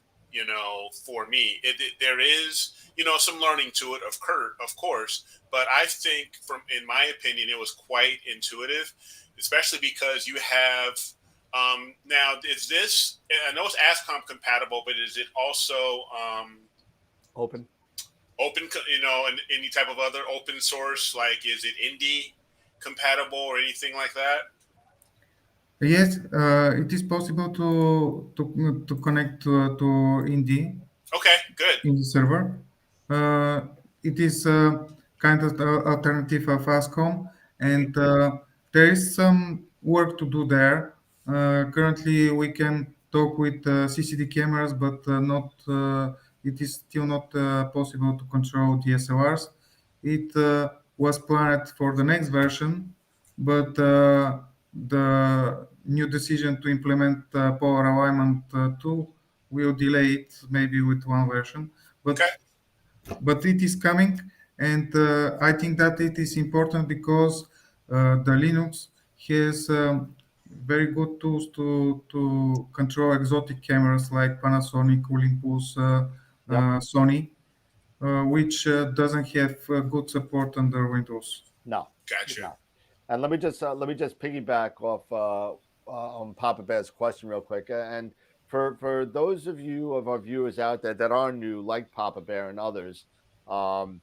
For me, there is some learning to it, of course, but I think in my opinion, it was quite intuitive, especially because you have now. Is this? I know it's ASCOM compatible, but is it also Open. open? And any type of other open source? Like, is it indie compatible or anything like that? yes, it is possible to connect to Indie Okay, good. in the server. Uh, it is kind of the alternative of ASCOM, Hmm. and there is some work to do there. Currently, we can talk with CCD cameras, but not. It is still not possible to control DSLRs. It was planned for the next version, but the new decision to implement power alignment tool will delay it maybe with one version, Okay. but it is coming, and I think that it is important because the Linux has very good tools to control exotic cameras like Panasonic, Olympus, Yep. Sony, which doesn't have good support under Windows. No. Gotcha. No. And let me just piggyback off on Papa Bear's question real quick. And for those of our viewers out there that are new, like Papa Bear and others, um,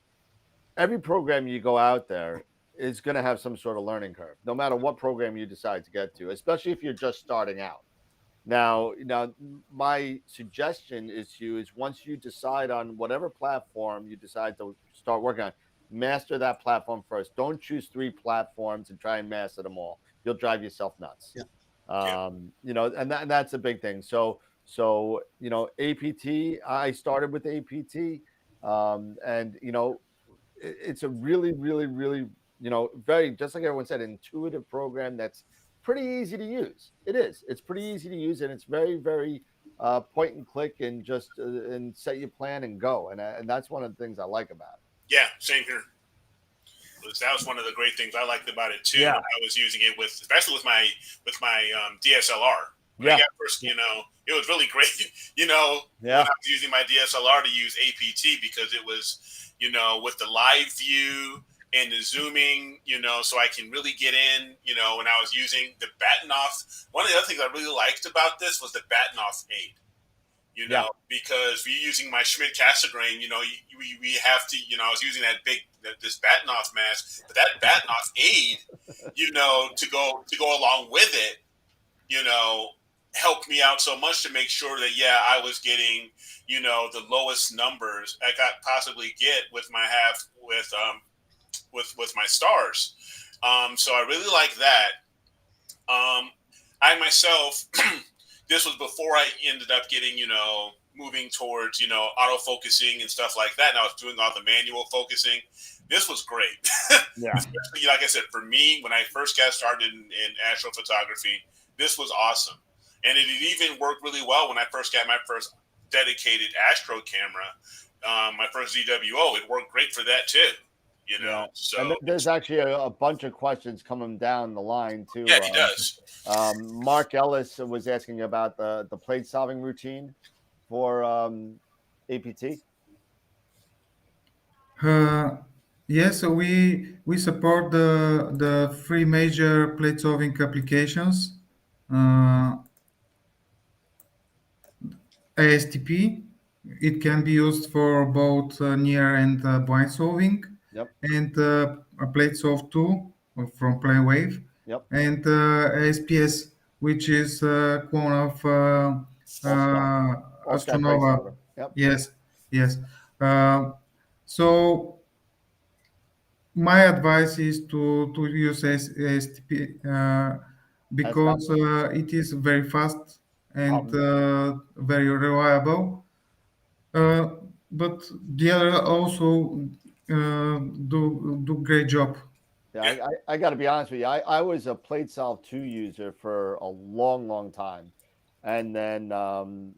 every program you go out there is going to have some sort of learning curve, no matter what program you decide to get to, especially if you're just starting out. Now, my suggestion is to you is once you decide on whatever platform you decide to start working on, master that platform first. Don't choose three platforms and try and master them all. You'll drive yourself nuts. Yeah. And that's a big thing. So APT. I started with APT, and it's a really, really, really, very, just like everyone said, intuitive program that's pretty easy to use. It is. It's pretty easy to use, and it's very, very point and click, and just and set your plan and go. And that's one of the things I like about it. Yeah, same here. That was one of the great things I liked about it too. Yeah. When I was using it especially with my DSLR. When I got first, it was really great. When I was using my DSLR to use APT because it was, with the live view and the zooming, so I can really get in. When I was using the Batenoff, one of the other things I really liked about this was the Batenoff aid. Because we're using my Schmidt Cassegrain, we have to, I was using this Batenoff mask, but that Batenoff aid, to go along with it, helped me out so much to make sure that, I was getting, the lowest numbers I got possibly get with my with my stars. So I really like that. I myself, this was before I ended up getting, moving towards, auto-focusing and stuff like that. And I was doing all the manual focusing. This was great. Yeah. Especially, like I said, for me, when I first got started in astrophotography, this was awesome. And it even worked really well when I first got my first dedicated astro camera, my first ZWO. It worked great for that too. So and there's actually a bunch of questions coming down the line too. Yeah, he does. Mark Ellis was asking about the plate solving routine for APT. Yes, so we support the three major plate solving applications. ASTP, it can be used for both near and blind solving. Yep. And a plate solve 2 from plane wave. Yep. And ASPS, which is clone of All-sky plate Astronova. solver. Yep. Yes. So my advice is to use ASTP because it is very fast and very reliable. But the other also do great job. Yeah, I got to be honest with you. I was a plate solve 2 user for a long, long time. And then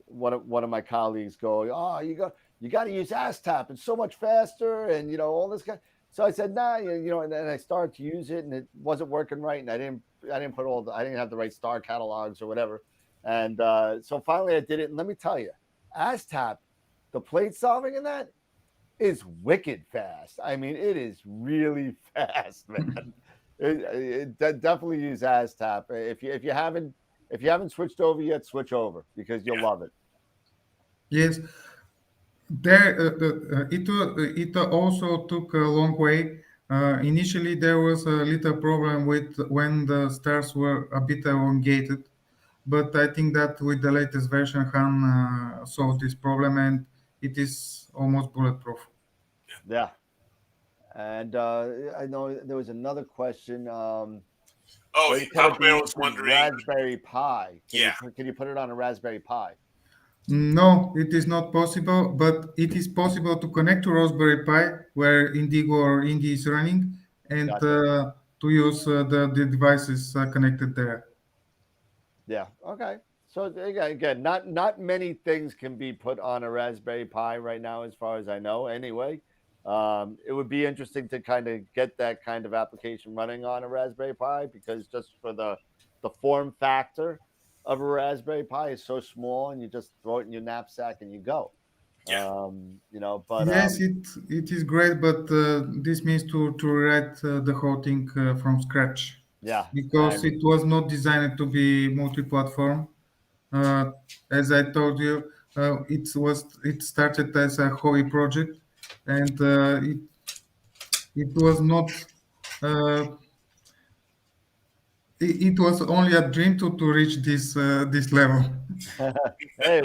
one of my colleagues go, "Oh, you got to use ASTAP. It's so much faster," and all this kind. So I said, "Nah," and then I started to use it, and it wasn't working right, and I didn't put I didn't have the right star catalogs or whatever, and so finally I did it. And let me tell you, ASTAP, the plate solving in that is wicked fast. I mean, it is really fast, man. Definitely use ASTAP if you haven't switched over yet. Switch over because you'll love it. Yes, there it also took a long way. Initially, there was a little problem with when the stars were a bit elongated, but I think that with the latest version, Han solved this problem, and it is almost bulletproof. Yeah. And I know there was another question. Papa Bear was wondering. Raspberry Pi. Can you put it on a Raspberry Pi? No, it is not possible, but it is possible to connect to Raspberry Pi where Indigo or Indy is running and Gotcha. to use the devices connected there. Yeah. Okay. So again, not many things can be put on a Raspberry Pi right now, as far as I know. Anyway, it would be interesting to kind of get that kind of application running on a Raspberry Pi because just for the form factor of a Raspberry Pi is so small, and you just throw it in your knapsack and you go. Yeah. But yes, it is great, but this means to write the whole thing from scratch. Yeah, because it was not designed to be multi-platform. As I told you, it started as a hobby project, and it was not it was only a dream to reach this level. Hey,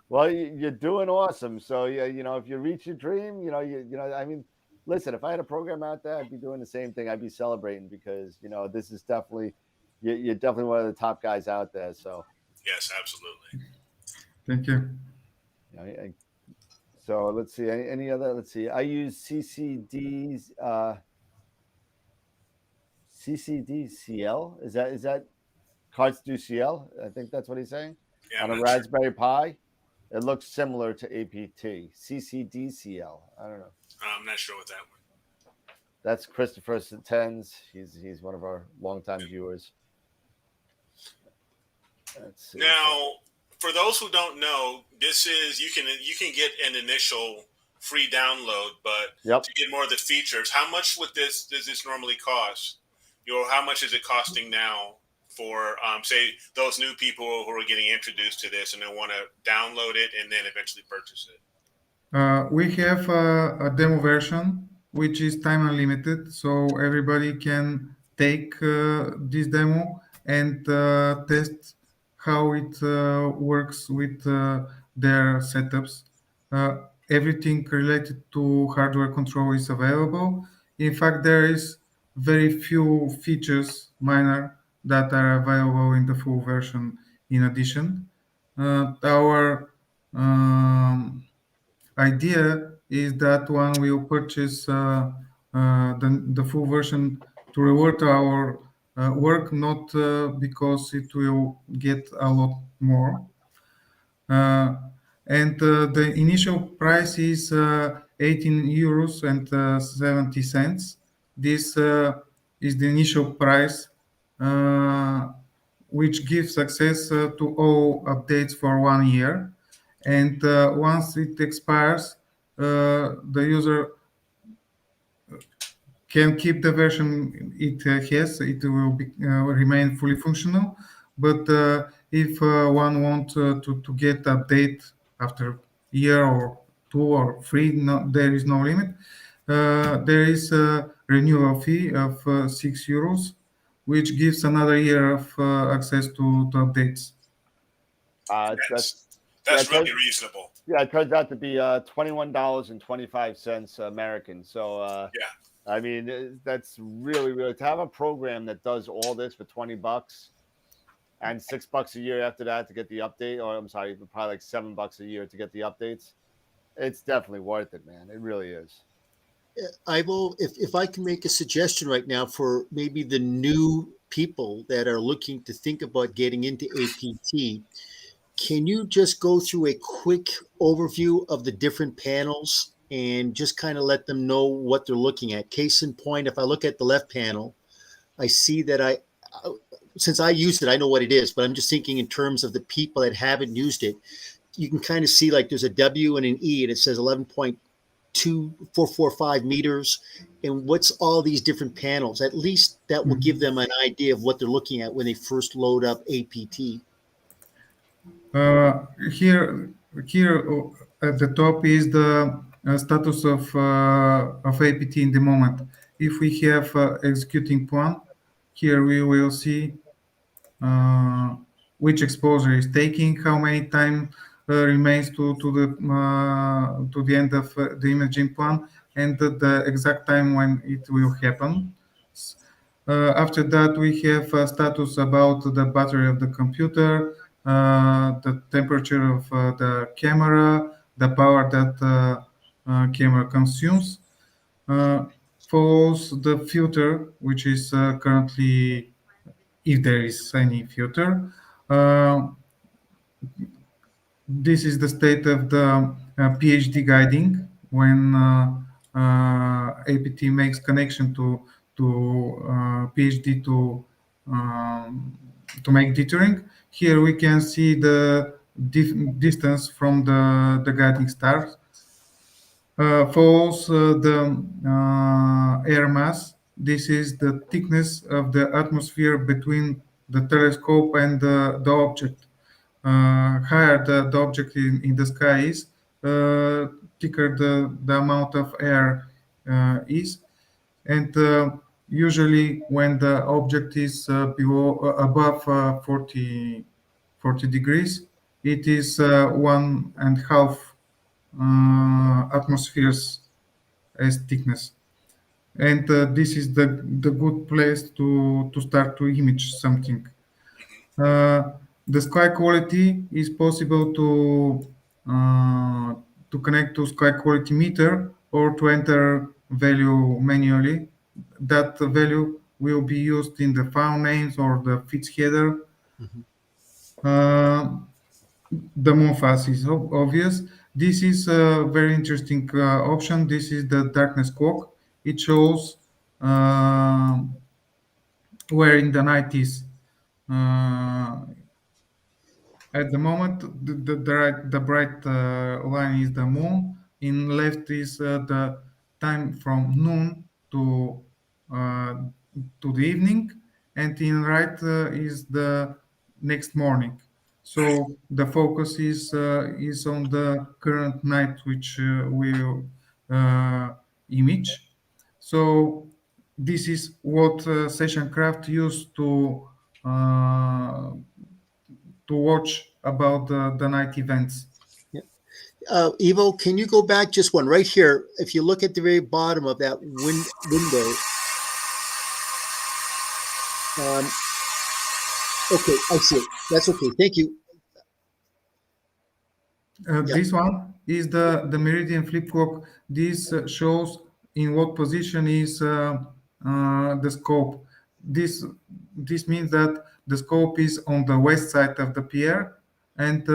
well, you're doing awesome. So yeah, if you reach your dream, I mean, listen, if I had a program out there, I'd be doing the same thing. I'd be celebrating because this is definitely you're definitely one of the top guys out there. So Yes, absolutely. Thank you. so let's see any other. Let's see. I use CCDCL. Is that cards do CL? I think that's what he's saying Yeah, on I'm a not sure. Raspberry Pi. It looks similar to APT. CCDCL. I don't know. I'm not sure what that one. That's Christopher Tens. He's one of our longtime viewers. Let's see. Now, for those who don't know, this is you can get an initial free download, but Yep. to get more of the features, how much would this does this normally cost? How much is it costing now for say those new people who are getting introduced to this and they want to download it and then eventually purchase it? We have a demo version which is time unlimited, so everybody can take this demo and test how it works with their setups. Everything related to hardware control is available. In fact, there is very few features, minor, that are available in the full version. In addition, our idea is that one will purchase the full version to reward our work, not because it will get a lot more. Uh, and the initial price is 18 euros and 70 cents. This is the initial price, which gives access to all updates for 1 year. And once it expires, the user can keep the version it has. It will remain fully functional. But if one wants to get update after year or 2 or 3, no, there is no limit. There is a renewal fee of 6 euros, which gives another year of access to updates. That's yeah. That's really reasonable. Yeah, it turns out to be $21.25 American. So Yeah. I mean, that's really to have a program that does all this for $20 and $6 a year after that to get the update, or I'm sorry, probably like $7 a year to get the updates. It's definitely worth it, man. It really is. I will, if I can make a suggestion right now for maybe the new people that are looking to think about getting into APT, can you just go through a quick overview of the different panels and just kind of let them know what they're looking at? Case in point, if I look at the left panel, I see that since I used it, I know what it is, but I'm just thinking in terms of the people that haven't used it. You can kind of see like there's a W and an E, and it says 11.2445 meters. And what's all these different panels? At least that will give them an idea of what they're looking at when they first load up APT. Here at the top is the status of APT in the moment. If we have executing plan, here we will see which exposure is taking, how many time remains to the end of the imaging plan, and the exact time when it will happen. After that, we have a status about the battery of the computer, the temperature of the camera, the power that camera consumes. Follows the filter, which is currently, if there is any filter. This is the state of the PhD guiding when APT makes connection to PhD to make dithering. Here we can see the distance from the guiding stars. Follows the air mass. This is the thickness of the atmosphere between the telescope and the object. Higher the object in the sky is, thicker the amount of air is. And usually when the object is above 40 degrees, it is 1.5 atmospheres as thickness, and this is the good place to start to image something. Uh, the sky quality is possible uh, to connect to sky quality meter or to enter value manually. That value will be used in the file names or the feeds header. Mhm. Uh, the MOFAS is obvious. This is a very interesting option. This is the darkness clock. It shows uh, where in the night is. Uh, At the moment, the bright line is the moon. In left is the time from noon uh, to the evening, and in right is the next morning. So the focus is on the current night, which will image. So this is what Session Craft used uh, to watch about the night events. Evo, can you go back just one right here? If you look at the very bottom of that window. Okay, I see it. That's okay. Thank you. Yeah. This one is the meridian flip clock. This shows in what position is the scope. This this means that the scope is on the west side of the pier, and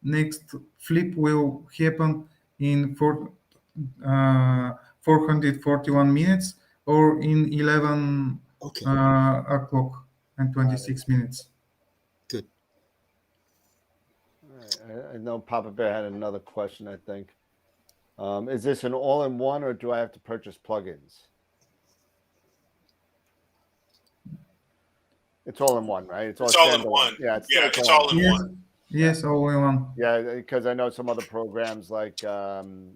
next flip will happen in 441 minutes or in 11 Okay, o'clock and 26 minutes. good. All right. I know Papa Bear had another question, I think. Is this an all-in-one, or do I have to purchase plugins? It's all in one, right? It's all in standalone. one. Yeah, It's all in Yes, one. yes, all in one. Yeah, because I know some other programs like Nina.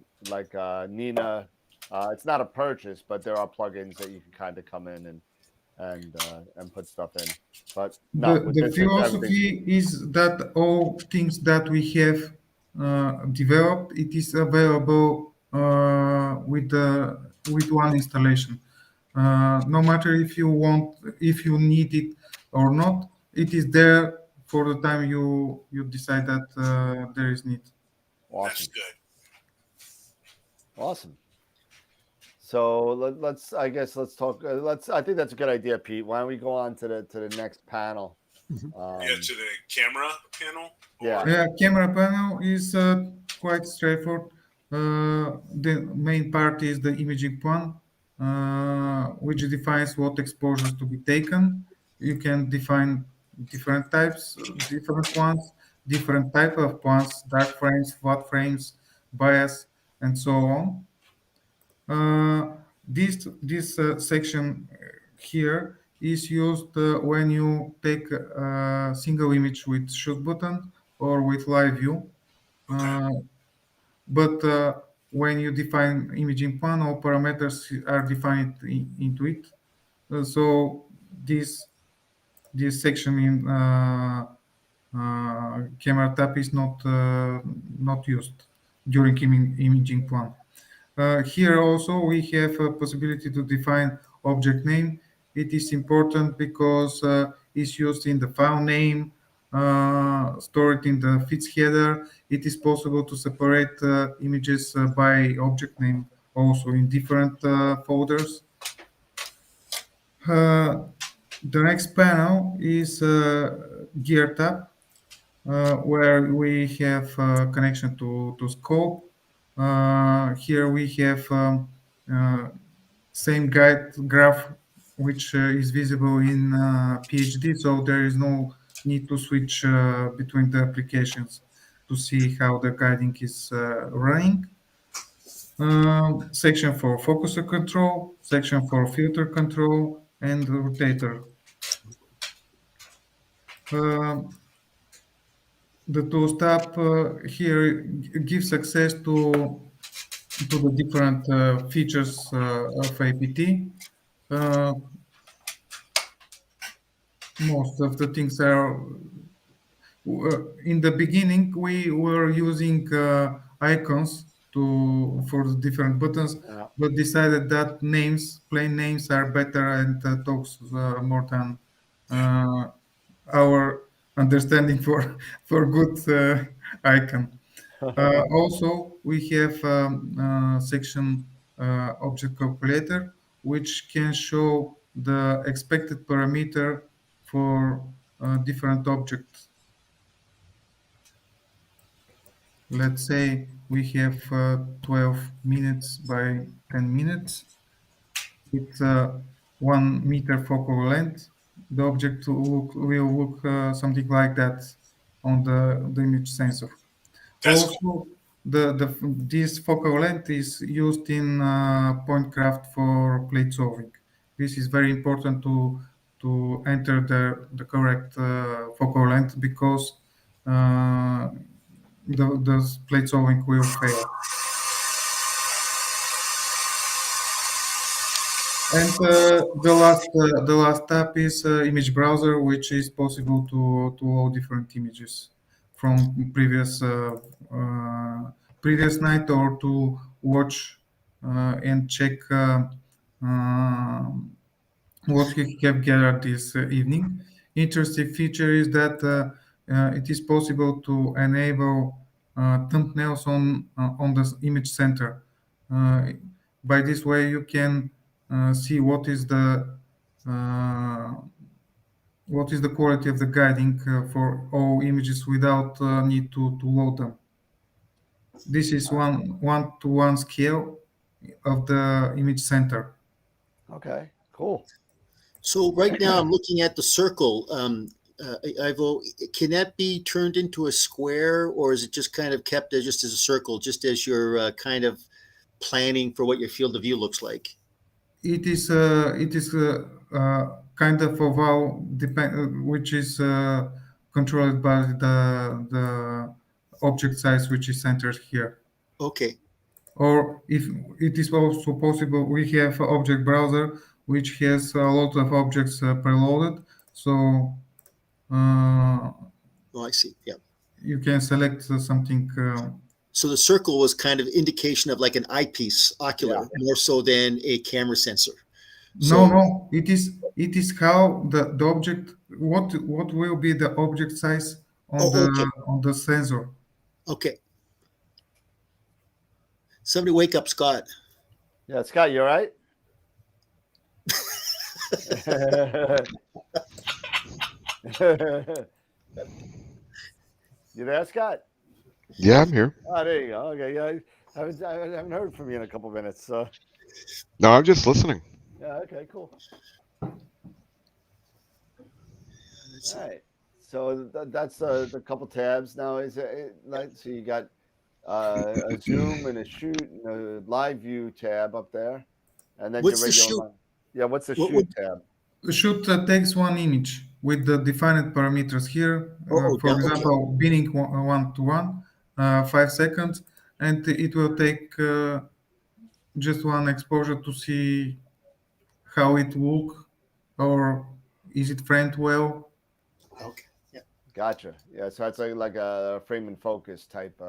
It's not a purchase, but there are plugins that you can kind of come in and put stuff in. But no, with The this, everything. philosophy is that all things that we have developed, it is available with one installation. No matter if you need it or not, it is there for the time you decide that there is need. That's Awesome. good. Awesome. So let's. I guess let's talk. I think that's a good idea, Pete. Why don't we go on to the next panel? Yeah, to the camera panel. Yeah. Yeah, camera panel is quite straightforward. The main part is the imaging plan, which defines what exposures to be taken. You can define different types, different ones, different type of plans, dark frames, flat frames, bias, and so on. This section here is used when you take a single image with shoot button or with live view. Uh, but when you define imaging plan, all parameters are defined into it. So this section in camera tab is not used during imaging plan. Here also we have a possibility to define object name. It is important because it's used in the file name, stored in the feeds header. It is possible to separate images by object name also in different folders. The next panel is gear tab, where we have connection to scope. Here we have same guide graph which is visible in PhD, so there is no need to switch between the applications to see how the guiding is running. Section for focuser control, section for filter control, and rotator. The tools tab here gives access to to the different features of APT. Uh, Most of the things are in the beginning we were using icons to for the different buttons, Yeah. but decided that names, plain names, are better and talks more than uh, our understanding for for good icon. Also, we have section object calculator, which can show the expected parameter for different objects. Let's say we have 12 minutes by 10 minutes. It's 1 meter focal length. The object will look something like that on the image sensor. That's cool. Also, this focal length is used in point craft for plate solving. This is very important to enter the correct focal length because uh, the plate solving will fail. And the last tab is image browser, which is possible to load different images from previous night, or to watch and check uh, what we have gathered this evening. Interesting feature is that it is possible to enable thumbnails on the image center. Uh, by this way, you can see uh, what is the quality of the guiding for all images without need to load them. This is one-to-one scale of the image center. Okay. Cool. So right now I'm looking at the circle. Ivo, can that be turned into a square, or is it just kind of kept as just as a circle, just as you're kind of planning for what your field of view looks like? Kind of oval which is controlled by the object size which is centered here. Okay. Or if it is also possible, we have an object browser which has a lot of objects preloaded. So Oh, I see. Yeah. you can select something. So the circle was kind of indication of like an eyepiece, ocular, more so than a camera sensor. No, it is how the object, what will be the object size on Okay. on the sensor. Okay. Somebody wake up Scott. Yeah, Scott, you all right? You there, Scott? Yeah, I'm here. Oh, there you go. Okay, yeah, I haven't heard from you in a couple minutes. So, No, I'm just listening. yeah, okay, cool. All right. So that's the couple tabs now. Is it like so? You got a zoom and a shoot and a live view tab up there, and then What's your the regular shoot? line. Yeah, what's the What shoot would- tab? Shoot takes one image with the defined parameters here. For yeah, okay. example, binning 1:1, 5 seconds, and it will take just one exposure to see how it look, or is it framed well. Okay. Yeah. Gotcha. Yeah, so it's like a frame and focus type.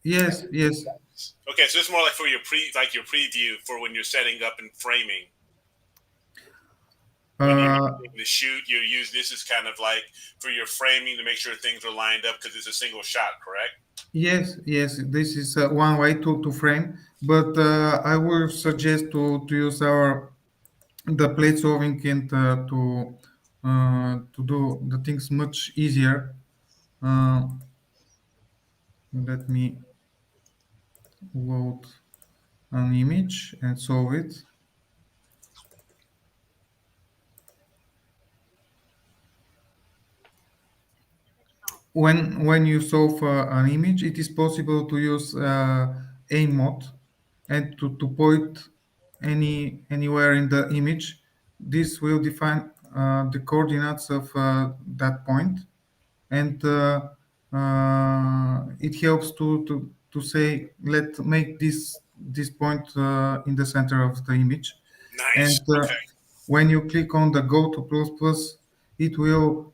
Yes. Okay, so it's more like for your preview for when you're setting up and framing. When you're doing the shoot, you use this as kind of like for your framing to make sure things are lined up because it's a single shot, correct? Yes. This is one way to frame, but I will suggest to use the plate solving and to do the things much easier. Let me load an image and solve it. When you solve an image, it is possible to use aim mode and to point anywhere in the image. This will define the coordinates of that point, and it helps to say, let's make this this point in the center of the image. Nice. And Okay. when you click on the Go to plus plus, it will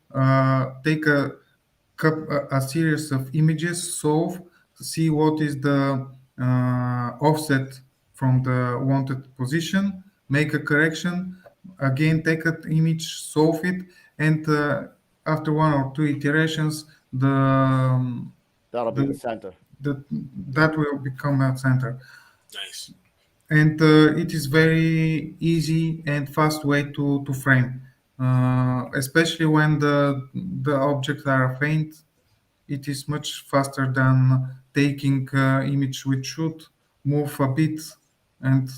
take a series of images, solve, see what is the offset from the wanted position, make a correction, again take an image, solve it, and after one or two iterations, That'll be the the, center. that will become a center. Nice. And it is very easy and fast way to frame, especially when the objects are faint. It is much faster than taking image which should move a bit. And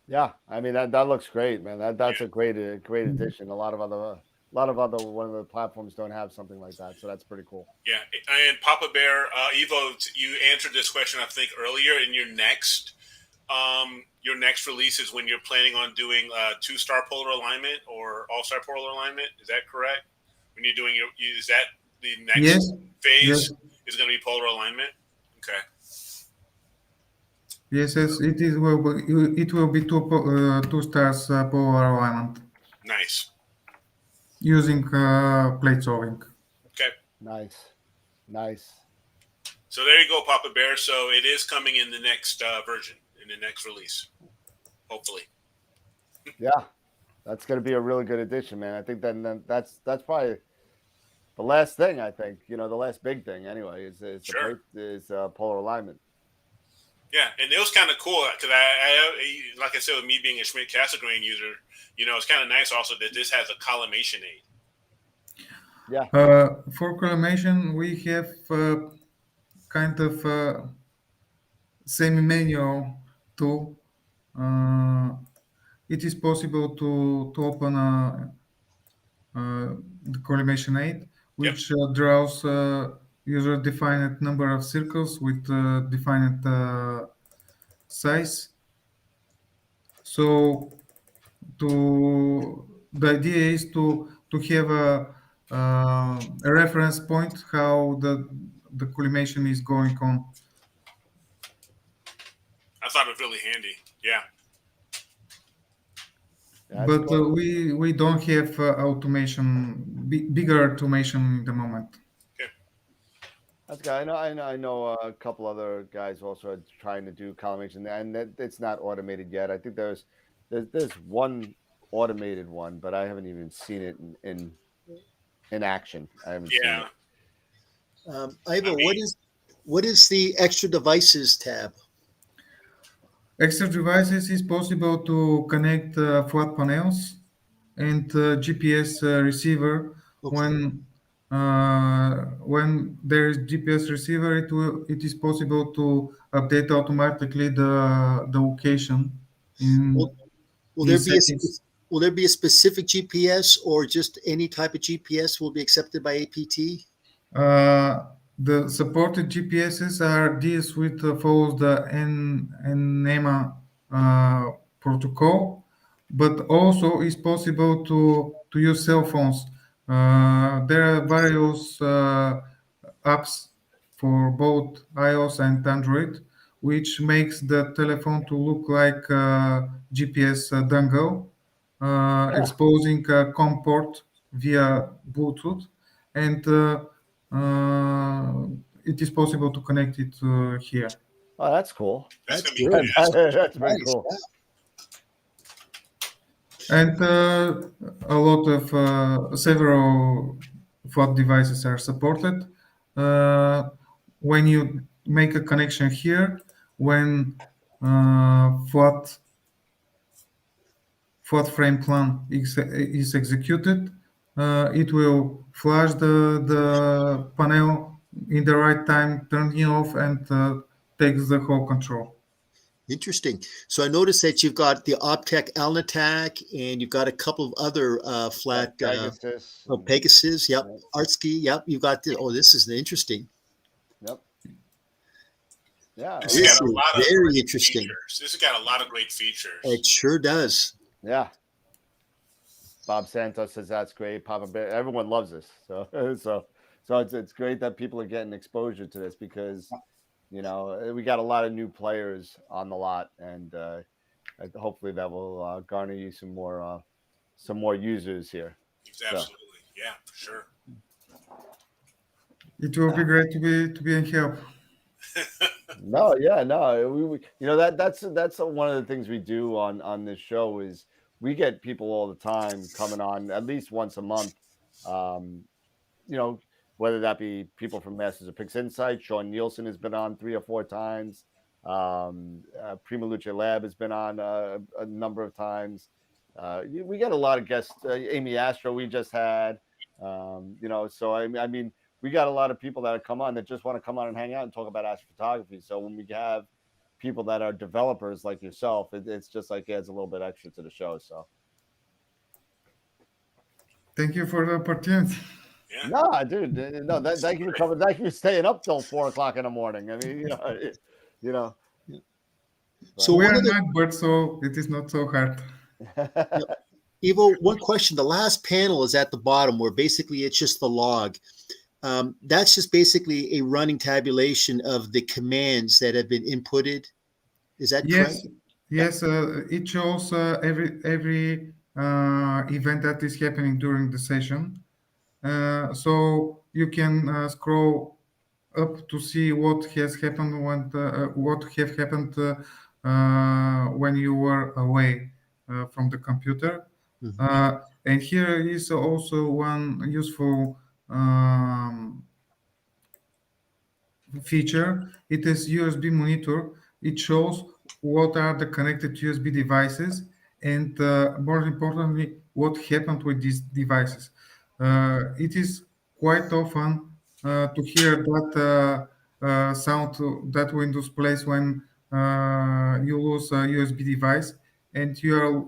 Yeah, I mean that looks great, man. That's a great addition. A lot of other one of the platforms don't have something like that, so that's pretty cool. Yeah, and Papa Bear, Evo, you answered this question I think earlier. In your next release is when you're planning on doing 2-star polar alignment or all-star polar alignment. Is that correct? When you're doing is that the next yes, phase yes, is going to be polar alignment? Okay. yes, it will be two stars polar alignment Nice. using plate solving. Okay. Nice. So there you go, Papa Bear. So it is coming in the next version, in the next release, hopefully. Yeah, that's going to be a really good addition, man. I think that's probably the last thing. I think the last big thing anyway is polar alignment. Yeah, and it was kind of cool because I like I said, with me being a Schmidt-Cassegrain user, it's kind of nice also that this has a collimation aid. Yeah. For collimation, we have kind of semi-manual tool. It is possible to open the collimation aid, which draws user-defined number of circles with defined size. So the idea is to have a reference point how the collimation is going on. I thought it was really handy. Yeah. But we don't have automation, bigger automation in the moment. Okay. That's good. I know a couple other guys also are trying to do collimation, and it's not automated yet. I think there's one automated one, but I haven't even seen it in action. I haven't seen it. Ivo, what is the extra devices tab? Extra devices is possible to connect flat panels and GPS receiver. Okay. When there is GPS receiver, it is possible to update automatically the location in Will there be settings. will there be a specific GPS or just any type of GPS will be accepted by APT? The supported GPSs are these with follows the NEMA protocol, but also is possible to use cell phones. There are various apps for both iOS and Android, which makes the telephone to look like a GPS dongle, exposing a COM port via Bluetooth, and it is possible to connect it here. Oh, that's cool. That's That's going to be good. That's very Nice, cool. yeah. And a lot of several FOT devices are supported. When you make a connection here, when FOT frame plan is executed, it will flash the panel in the right time, turn it off, and takes the whole control. Interesting. So I noticed that you've got the Optec Alnatac and you've got a couple of other flat Pegasus. Pegasus. Yep. Yep. Artsky. Yep. You've got this is interesting. Yep. Yeah. This This has got a is lot of very great interesting. features. This has got a lot of great features. It sure does. Yeah. Bob Santos says that's great. Papa Bear, everyone loves this. So it's great that people are getting exposure to this because We got a lot of new players on the lot, and hopefully that will garner you some more users here. So Absolutely. Yeah, for sure. It will be great to be in help. no, yeah, no, that's one of the things we do on this show is we get people all the time coming on at least once a month. Um, you know, whether that be people from Masters of Pix Insight. Sean Nielsen has been on 3 or 4 times. Prima Luce Lab has been on a number of times. We get a lot of guests. Amy Astro we just had. So I mean, we got a lot of people that come on that just want to come on and hang out and talk about astrophotography. So when we have people that are developers like yourself, it's just like adds a little bit extra to the show. So. Thank you for the opportunity. Yeah. No, dude. No, thank you for coming. Thank you for staying up till 4 o'clock in the morning. I mean, So We one are of the night birds, so it is not so hard. Evo, one question. The last panel is at the bottom where basically it's just the log. That's just basically a running tabulation of the commands that have been inputted. Is that correct? Yes. It shows every event that is happening during the session. So you can scroll up to see what has happened what have happened when you were away from the computer. And here is also one useful feature. It is USB monitor. It shows what are the connected USB devices and more importantly, what happened with these devices. It is quite often to hear that sound that Windows plays when you lose a USB device and you are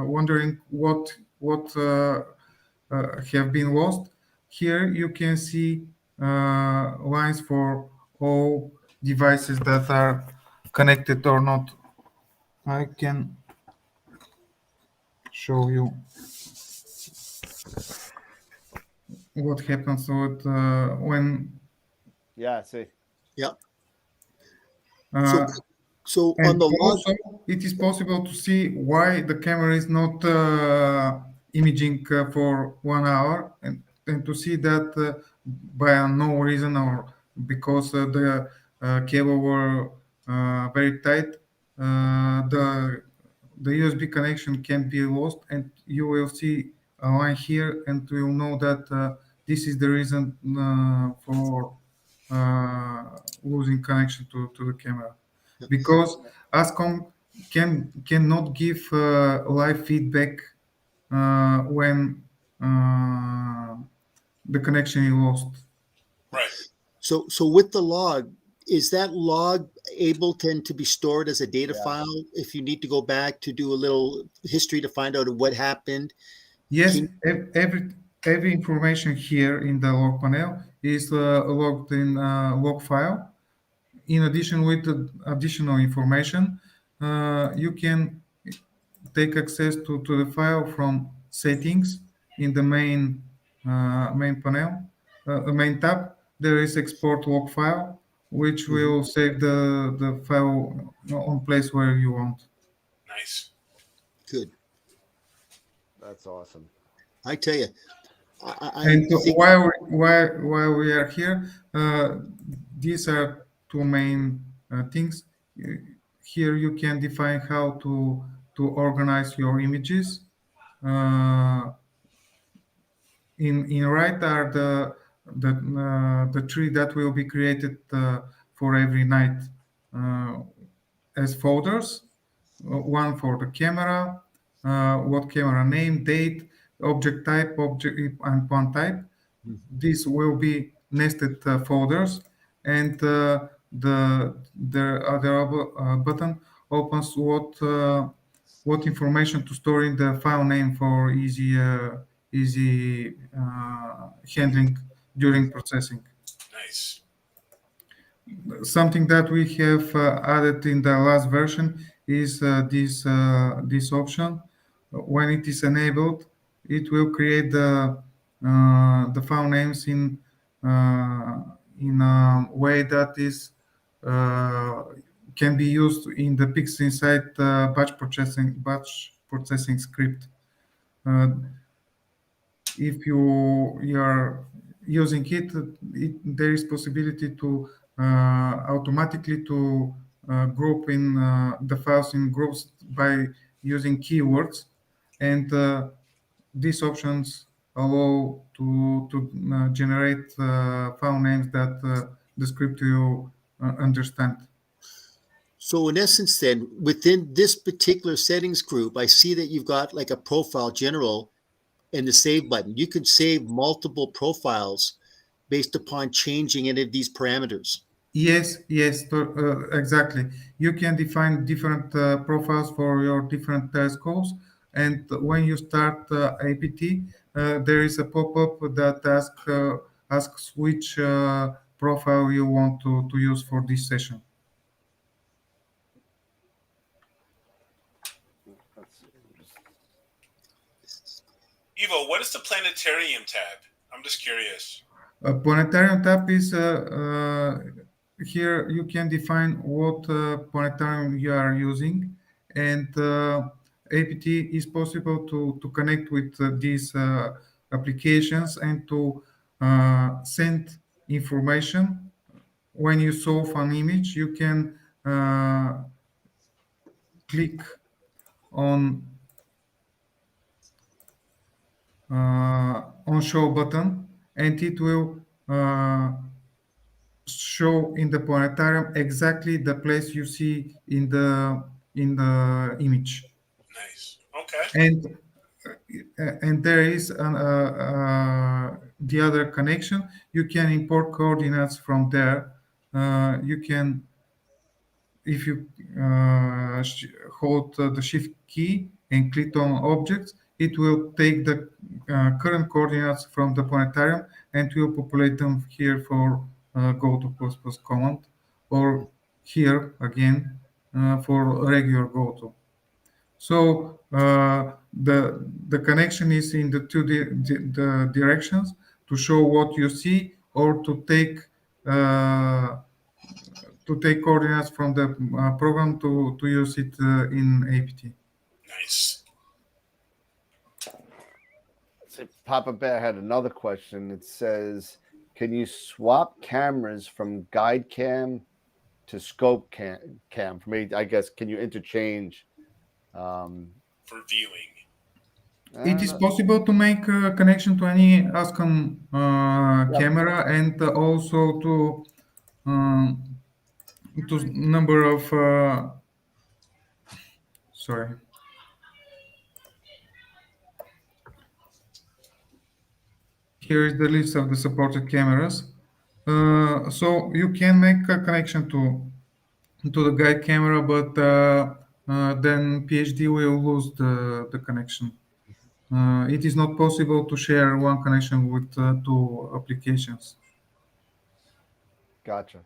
wondering what have been lost. Here you can see lines for all devices that are connected or not. I can show you what happens when Yeah, I see. Yeah. uh, So on and the log, also it is possible to see why the camera is not imaging for 1 hour and to see that by no reason or because the cable were very tight, the USB connection can be lost, and you will see a line here, and you will know that this is the reason for losing connection to the camera, because ASCOM cannot give live feedback when the connection is lost. Right. so with the log, is that log able then to be stored as a data Yeah. file if you need to go back to do a little history to find out what happened? Yes, Can- every information here in the log panel is logged in log file. In addition, with the additional information, you can take access to the file from settings in the main panel, main tab. There is export log file, which will save the file on place where you want. Nice. Good. That's awesome. I tell you, I And think while we are here, these are two main things. Here you can define how to organize your images. Uh, in right are the tree that will be created for every night as folders. One for the camera, what camera name, date, object type, object and point type. These will be nested folders, and the other button opens what information to store in the file name for easy handling during processing. Nice. Something that we have added in the last version is this option. When it is enabled, it will create the file names in a way that is can be used in the Pix Insight batch processing script. If you are using it, there is possibility to automatically to group in the files in groups by using keywords, and these options allow to generate file names that the script will understand. So in essence, then within this particular settings group, I see that you've got like a profile general and the save button. You can save multiple profiles based upon changing any of these parameters. Yes, exactly. You can define different profiles for your different goals, and when you start APT, there is a pop-up that asks which profile you want to use for this session. Ivo, what is the planetarium tab? I'm just curious. Planetarium tab is here you can define what planetarium you are using, and APT is possible to connect with these applications and to send information. When you solve an image, you can click on show button, and it will show in the planetarium exactly the place you see in the image. Nice. Okay. And there is the other connection. You can import coordinates from there. You can, if you hold the shift key and click on objects, it will take the current coordinates from the planetarium and will populate them here for go to plus command, or here again for regular go to. So the connection is in the the directions to show what you see, or to take coordinates from the program to use it in APT. Nice. So Papa Bear had another question. It says, can you swap cameras from guide cam to scope cam? For me, I guess, can you interchange? For viewing. It is possible to make a connection to any ASCOM camera, and also to number of sorry. Here is the list of the supported cameras. So you can make a connection to the guide camera, but then PhD will lose the connection. It is not possible to share one connection with two applications. Gotcha.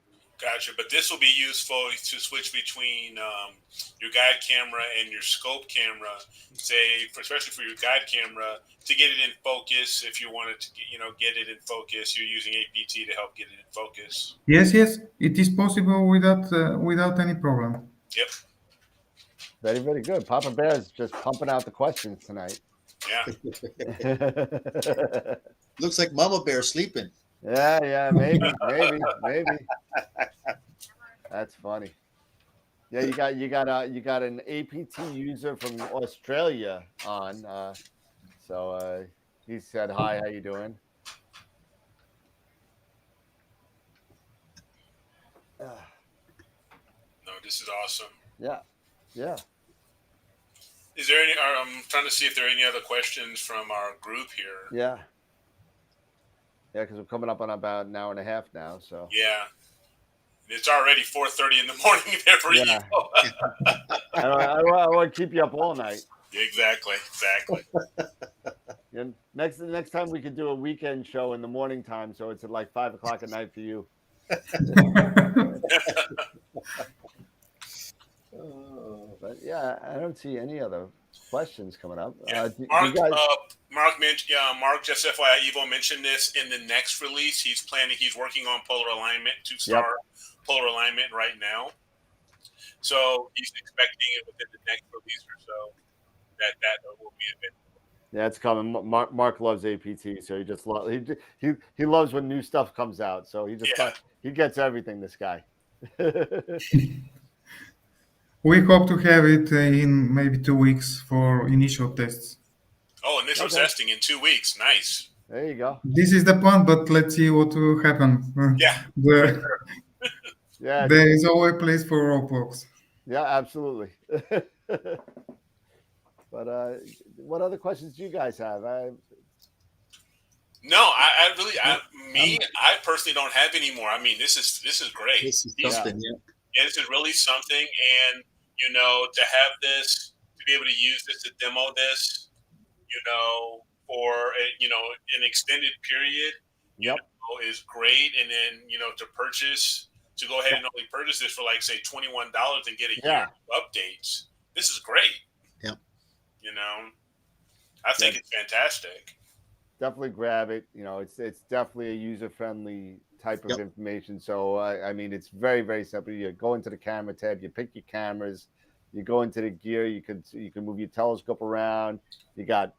But this will be useful to switch between your guide camera and your scope camera. Say, especially for your guide camera, to get it in focus. If you wanted to, get it in focus, you're using APT to help get it in focus. Yes, it is possible without any problem. Yep. Very, very good. Papa Bear is just pumping out the questions tonight. Yeah. Looks like Mama Bear sleeping. Yeah, maybe. That's funny. Yeah, you got an APT user from Australia on. So he said, "Hi, how you doing?" No, this is awesome. Yeah. Is there any? I'm trying to see if there are any other questions from our group here. Yeah, because we're coming up on about an hour and a half now. So yeah, it's already 4:30 in the morning there for you. I want to keep you up all night. Exactly. And next time we could do a weekend show in the morning time, so it's at like 5 o'clock at night for you. But yeah, I don't see any other questions coming up. Yeah. Mark, just FYI, Ivo mentioned this in the next release. He's working on polar alignment 2-star polar alignment right now. So he's expecting it within the next release or so that will be available. Yeah, it's coming. Mark loves APT, so he just he loves when new stuff comes out. So Yeah. he gets everything. This guy. We hope to have it in maybe 2 weeks for initial tests. Oh, initial Okay. testing in 2 weeks. Nice. There you go. This is the point, but let's see what will happen. Yeah. Yeah, There is always a place for roadblocks. yeah, absolutely. But what other questions do you guys have? No, I personally don't have any more. I mean, this is great. This is These- something, yeah. Yeah, this is really something, and to have this, to be able to use this to demo this, for an extended period, Yep. is great. And then to go ahead and only purchase this for like say $21 and get a year of updates. This is great. Yep. I think it's fantastic. Definitely grab it. It's definitely a user friendly type of information. So I mean, it's very, very simple. You go into the camera tab, you pick your cameras, you go into the gear. You can move your telescope around. You got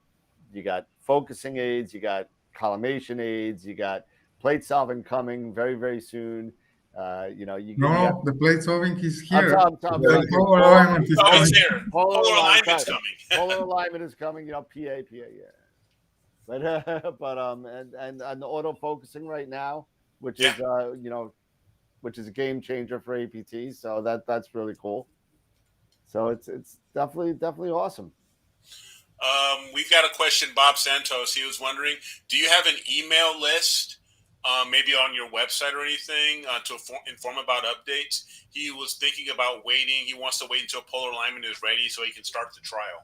focusing aids. You got collimation aids. You got plate solving coming very, very soon. The plate solving is here. I'm The polar alignment is coming. It's here. Polar alignment's coming. Polar alignment is coming. PA, yeah. But and the auto focusing right now, which is which is a game changer for APT. So that's really cool. So it's definitely awesome. We've got a question, Bob Santos. He was wondering, do you have an email list, maybe on your website or anything, to inform about updates? He was thinking about waiting. He wants to wait until polar alignment is ready so he can start the trial.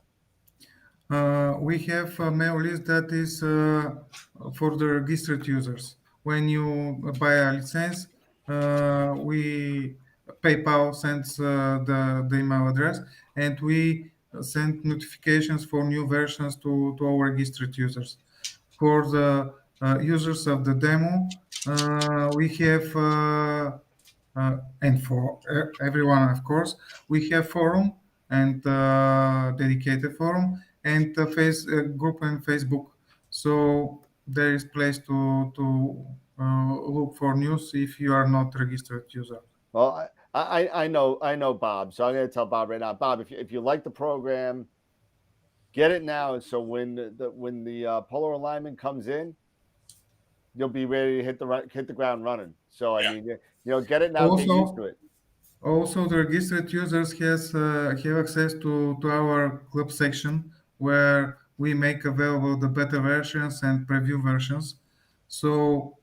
We have a mail list that is for the registered users. When you buy a license, we PayPal sends the email address, and we send notifications for new versions to our registered users. For the users of the demo, we have and for everyone, of course, we have forum and dedicated forum and face group on Facebook. So there is place to look for news if you are not registered user. Well, I know Bob, so I'm going to tell Bob right now. Bob, if you like the program, get it now. So when the polar alignment comes in, you'll be ready to hit the ground running. So I mean, get it now. Get used to it. Also, the registered users have access to our club section where we make available the beta versions and preview versions. So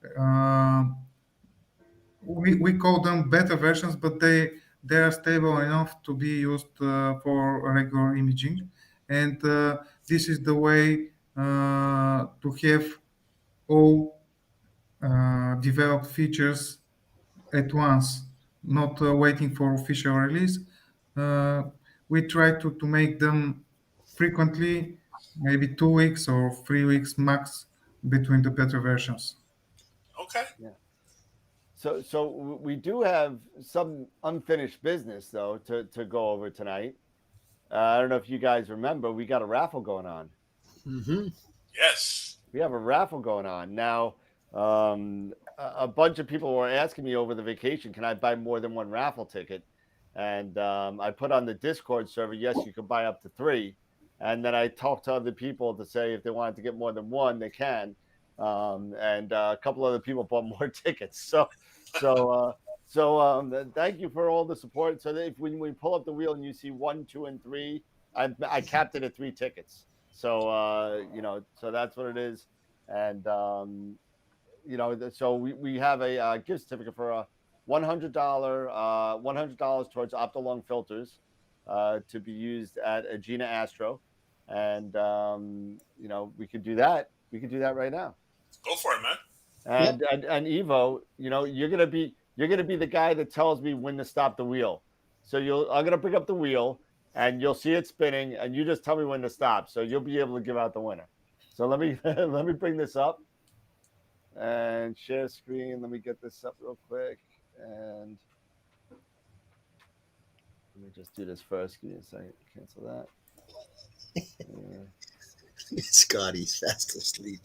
we call them beta versions, but they are stable enough to be used for regular imaging. And this is the way to have all developed features at once, not waiting for official release. We try to make them frequently, maybe 2 weeks or 3 weeks max between the beta versions. Okay. Yeah. So we do have some unfinished business though to go over tonight. I don't know if you guys remember, we got a raffle going on. Mm-hmm. Yes. We have a raffle going on now. A bunch of people were asking me over the vacation, can I buy more than one raffle ticket? And I put on the Discord server, yes, you can buy up to 3. And then I talked to other people to say if they wanted to get more than one, they can. And a couple other people bought more tickets. So thank you for all the support. So that if when we pull up the wheel and you see 1, 2, and 3, I capped it at 3 tickets. So so that's what it is. And so we have a gift certificate for a $100 towards Optolung filters to be used at Agena Astro, and we could do that. We could do that right now. Go for it, man. And Evo, you're gonna be the guy that tells me when to stop the wheel. So I'm gonna bring up the wheel, and you'll see it spinning, and you just tell me when to stop. So you'll be able to give out the winner. So let me bring this up and share screen. Let me get this up real quick. And Let me just do this first. Give me a second. Cancel that. Scotty's fast asleep.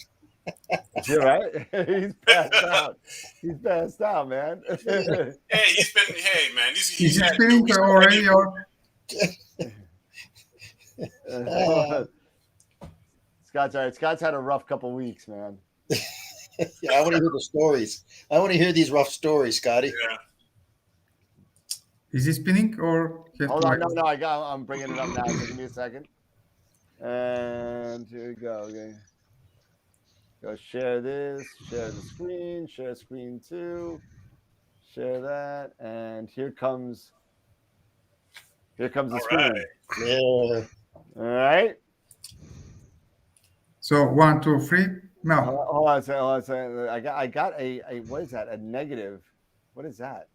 You're right. He's passed out. He's passed out, man. Hey, he's been. Hey, man, Is he's it had spinning already or? Scott's all right. Scott's had a rough couple weeks, man. Yeah, I want to hear the stories. I want to hear these rough stories, Scotty. Yeah. Is it spinning or? Hold on, no, I'm bringing it up now. So give me a second. And here we go. Okay. Go share this, share the screen, share screen 2, share that, and here comes the screen. Yeah. All right. So 1, 2, 3. No. Hold on a second. I got a what is that? A negative. What is that?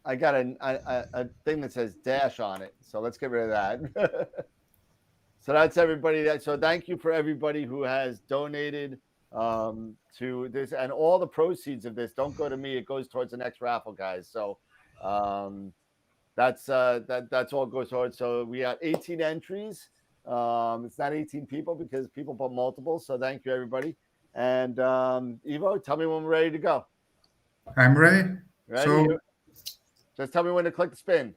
I got a thing that says dash on it. So let's get rid of that. So that's everybody. So thank you for everybody who has donated to this, and all the proceeds of this don't go to me. It goes towards the next raffle, guys. So that's all goes towards. So we got 18 entries. It's not 18 people because people put multiples. So thank you, everybody. And Ivo, tell me when we're ready to go. I'm ready. Ready? So Just tell me when to click the spin.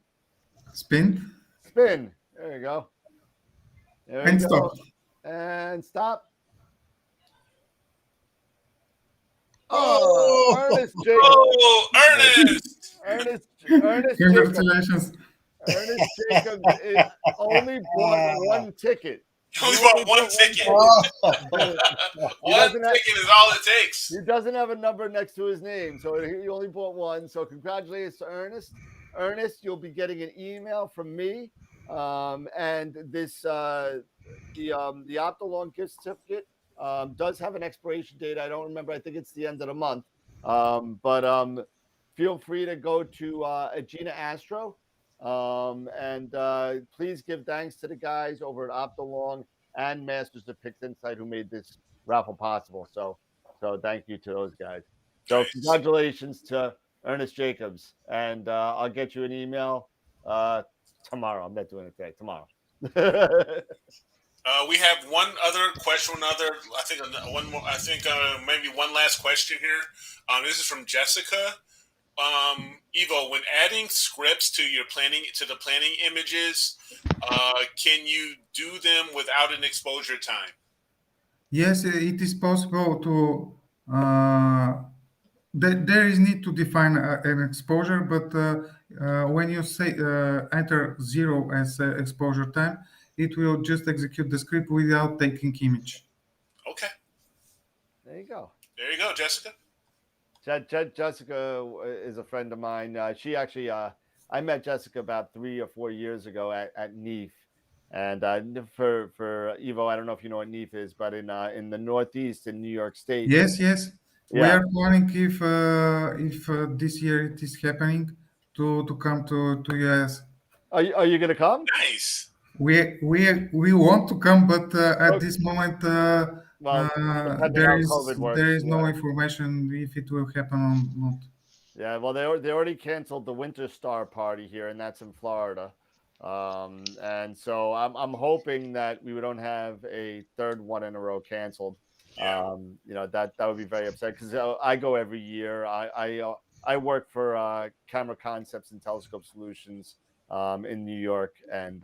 spin Spin. There you go. There and you go. stop. And stop. Oh, Ernest Jacob. Oh, Ernest! Ernest Jacob. Congratulations. Ernest Jacob only bought one ticket. You only bought one ticket. One ticket is all it takes. He doesn't have a number next to his name, so he only bought one. So congratulations to Ernest. Ernest, you'll be getting an email from me, and this the Optolong gift certificate does have an expiration date. I don't remember. I think it's the end of the month. But feel free to go to Agena Astro. And please give thanks to the guys over at Optolong and Masters of Pix Insight who made this raffle possible. So thank you to those guys. So congratulations to Ernest Jacobs, and I'll get you an email tomorrow. I'm not doing it today. Tomorrow. We have one other question. I think maybe one last question here. This is from Jessica. Ivo, when adding scripts to the planning images, can you do them without an exposure time? Yes, it is possible to. There is need to define an exposure, but when you say enter 0 as exposure time, it will just execute the script without taking image. Okay. There you go. There you go, Jessica. Jessica is a friend of mine. She actually, I met Jessica about 3 or 4 years ago at NEAF. And for Ivo, I don't know if you know what NEAF is, but in the Northeast in New York State. Yes. We Yeah. are planning if this year it is happening to come to US. Are you gonna come? Nice. We want to come, but at this moment there is no information if it will happen or not. Yeah, well, they already canceled the Winter Star party here, and that's in Florida. And so I'm hoping that we don't have a third one in a row canceled. Yeah. That would be very upset because I go every year. I work for Camera Concepts and Telescope Solutions in New York, and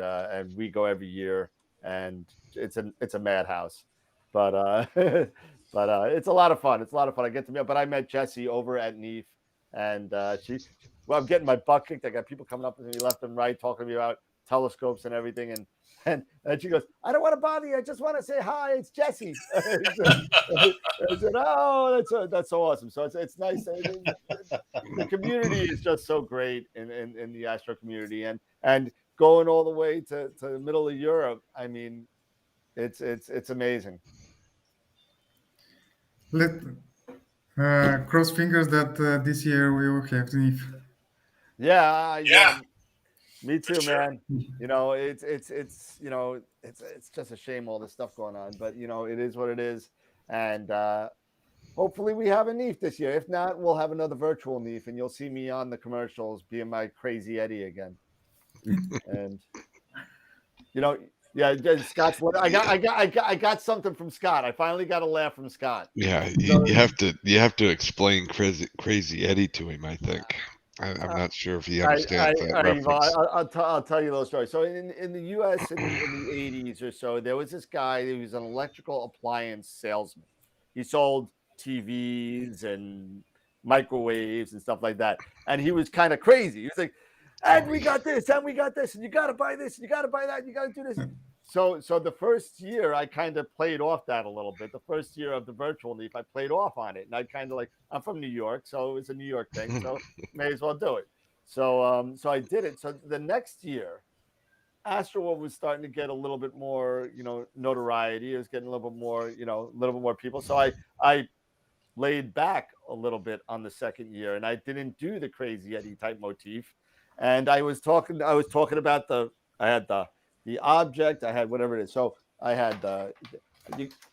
we go every year, and it's a madhouse, but it's a lot of fun. It's a lot of fun. I get to meet, but I met Jessie over at NEAF, and I'm getting my butt kicked. I got people coming up to me left and right talking to me about telescopes and everything, and she goes, "I don't want to bother you. I just want to say hi. It's Jessie." I said, "Oh, that's so awesome." So it's nice. The community is just so great in the Astro community, and going all the way to the middle of Europe. I mean, it's amazing. Let cross fingers that this year we will have NIF. Yeah. Me too, sure. man. It's just a shame all this stuff going on, but it is what it is. And hopefully we have a NEEF this year. If not, we'll have another virtual NEEF, and you'll see me on the commercials being my crazy Eddie again. And yeah, Scott's what I got something from Scott. I finally got a laugh from Scott. Yeah, So- you have to explain crazy Eddie to him. I think I'm not sure if he understands that reference. I'll tell you a little story. So in the U.S. in the 80s or so, there was this guy who was an electrical appliance salesman. He sold TVs and microwaves and stuff like that, and he was kind of crazy. He was like, "And we got this, and we got this, and you got to buy this, and you got to buy that, and you got to do this." So the first year I kind of played off that a little bit. The first year of the virtual NEEF, I played off on it, and I kind of I'm from New York, so it was a New York thing, so may as well do it. So so I did it. So the next year, Astroworld was starting to get a little bit more, notoriety. It was getting a little bit more, a little bit more people. So I laid back a little bit on the second year, and I didn't do the crazy Eddie type motif. And I was talking about I had the object, I had whatever it is. So I had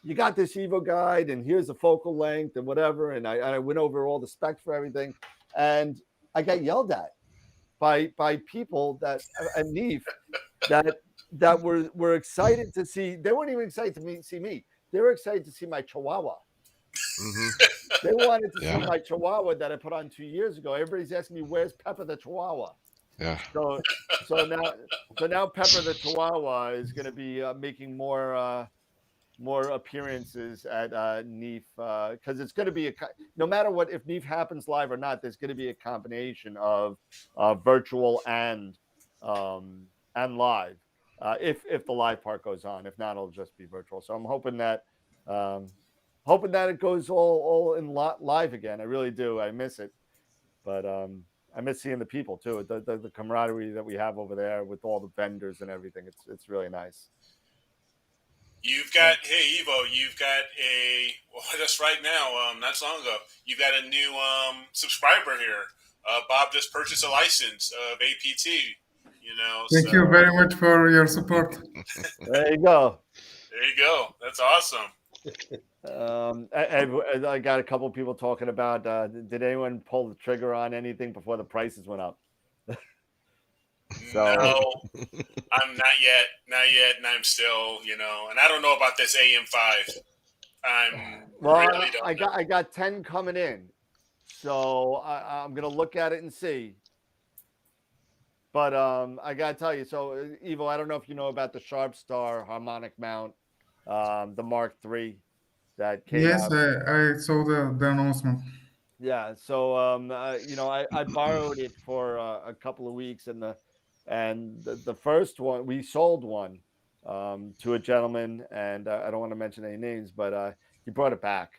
you got this Evo guide, and here's the focal length and whatever. And I went over all the specs for everything, and I got yelled at by people at NEEF that were excited to see. They weren't even excited to see me. They were excited to see my Chihuahua. Mm-hmm. They wanted to see my Chihuahua that I put on 2 years ago. Everybody's asking me, "Where's Pepper the Chihuahua?" Yeah. So now Pepper the Chihuahua is going to be making more appearances at NEEF because it's going to be no matter what, if NEEF happens live or not, there's going to be a combination of virtual and live if the live part goes on. If not, it'll just be virtual. So I'm hoping that it goes all in live again. I really do. I miss it, but I miss seeing the people too. The camaraderie that we have over there with all the vendors and everything. It's really nice. You've got just right now, not so long ago, you've got a new subscriber here. Bob just purchased a license of APT. Thank you very much for your support. There you go. There you go. That's awesome. I got a couple of people talking about did anyone pull the trigger on anything before the prices went up? So, no, I'm not yet, and I'm still, and I don't know about this AM5. I got 10 coming in, so I'm gonna look at it and see. But I gotta tell you, so Evo, I don't know if you know about the Sharp Star harmonic mount, the Mark III that came out. I saw the announcement. Yeah, so I borrowed it for a couple of weeks, and the first one we sold one to a gentleman, and I don't want to mention any names, but he brought it back,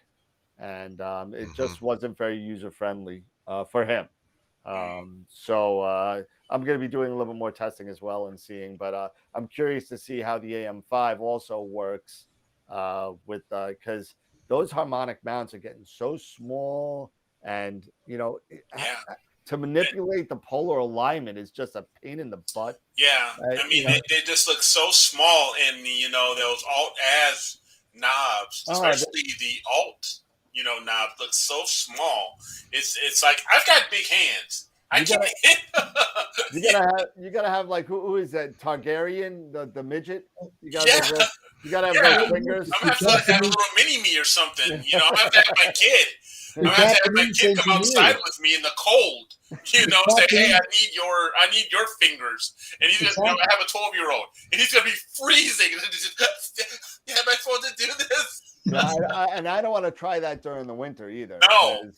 and it just wasn't very user friendly for him. So I'm going to be doing a little bit more testing as well and seeing, but I'm curious to see how the AM5 also works with because those harmonic mounts are getting so small, and to manipulate the polar alignment is just a pain in the butt. Yeah, they just look so small, and those alt-as knobs, especially the alt, knob looks so small. It's like I've got big hands. You gotta have like who is that Targaryen, the midget? You gotta have those fingers. I'm gonna have to have a little mini me or something. I'm gonna have to have my kid. I'm gonna have to have my kid come outside with me in the cold. Say, hey, I need your fingers. And he's gonna I have a 12-year-old, and he's gonna be freezing. Am I supposed to do this? And I don't want to try that during the winter either. No.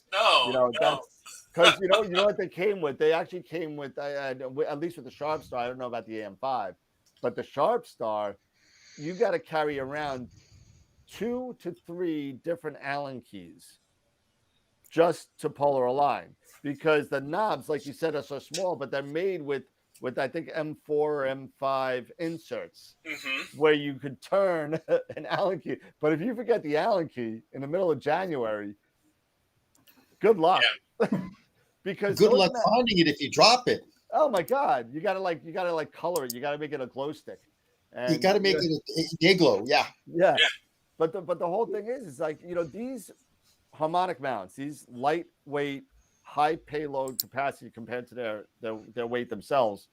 Because you know what they came with? They actually came with at least with the Sharp Star. I don't know about the AM5, but the Sharp Star, you got to carry around 2 to 3 different Allen keys just to polar align, because the knobs, like you said, are so small, but they're made with I think M4 or M5 inserts, where you could turn an Allen key. But if you forget the Allen key in the middle of January, good luck. Yeah. Because good luck finding it if you drop it. Oh my God! You gotta color it. You gotta make it a glow stick. And you gotta make it a day glow. Yeah. But the whole thing is like these harmonic mounts, these lightweight, high payload capacity compared to their weight themselves,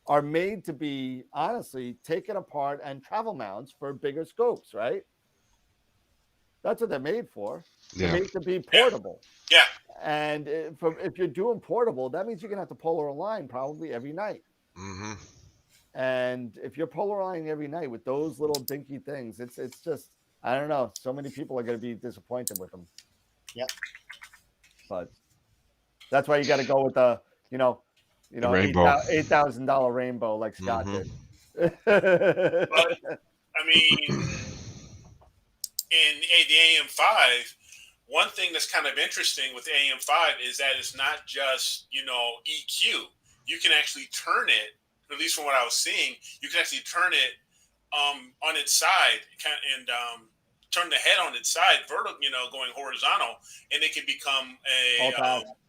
are made to be honestly taken apart and travel mounts for bigger scopes, right? That's what they're made for. They're Yeah. made to be portable. Yeah. And if you're doing portable, that means you're gonna have to polar align probably every night. Mm-hmm. And if you're polar aligning every night with those little dinky things, it's just, I don't know. So many people are gonna be disappointed with them. Yep. But that's why you got to go with the rainbow. $8,000 rainbow like Scott Mhm. did. But I mean, in the AM5, one thing that's kind of interesting with AM5 is that it's not just EQ. You can actually turn it, at least from what I was seeing, you can actually turn it on its side and turn the head on its side, vertical, going horizontal, and it can become a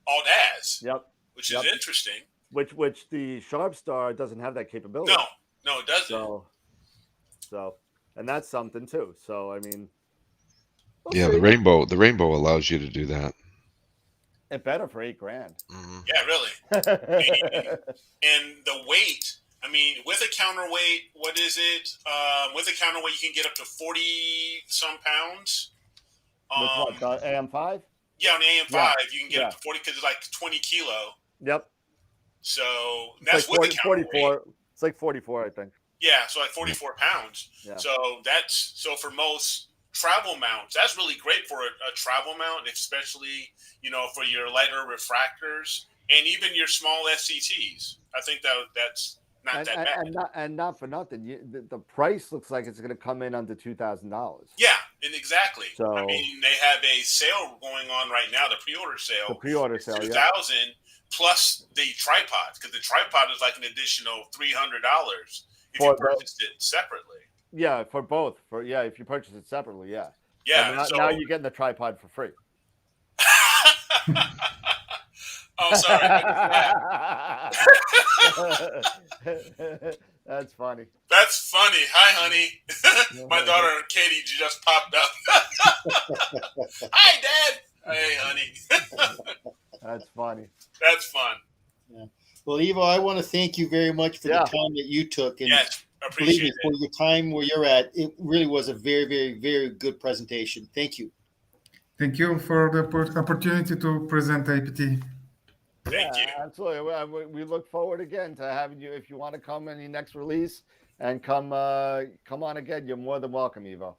alt-as. Yep. Which is interesting. Which the Sharp Star doesn't have that capability. No, it doesn't. So, and that's something too. So, I mean, yeah, the rainbow allows you to do that. It better for $8,000. Mm-hmm. Yeah, really. And the weight. I mean, with a counterweight, what is it? With a counterweight, you can get up to 40 some pounds. With what, the AM5? Yeah, on the AM5, you can get up to 40 because it's like 20 kilo. Yep. So that's with the counterweight. 44. It's like 44, I think. Yeah, so like 44 pounds. Yeah. So for most travel mounts, that's really great for a travel mount, especially for your lighter refractors and even your small SCTs. I think that's not that bad. And not for nothing, the price looks like it's going to come in under $2,000. Yeah, and exactly. So, I mean, they have a sale going on right now, the pre-order sale. $2,000 plus the tripod, because the tripod is like an additional $300 if you purchased it separately. Yeah, for both. If you purchase it separately, yeah. Yeah. Now you're getting the tripod for free. Oh, sorry. That's funny. That's funny. Hi, honey. My daughter Katie just popped up. Hi, Dad. Hey, honey. That's funny. That's fun. Yeah. Well, Ivo, I want to thank you very much for the time that you took. And yes, appreciate it. For your time where you're at. It really was a very, very, very good presentation. Thank you. Thank you for the opportunity to present APT. Thank you. Absolutely. We look forward again to having you. If you want to come in the next release and come on again, you're more than welcome, Ivo.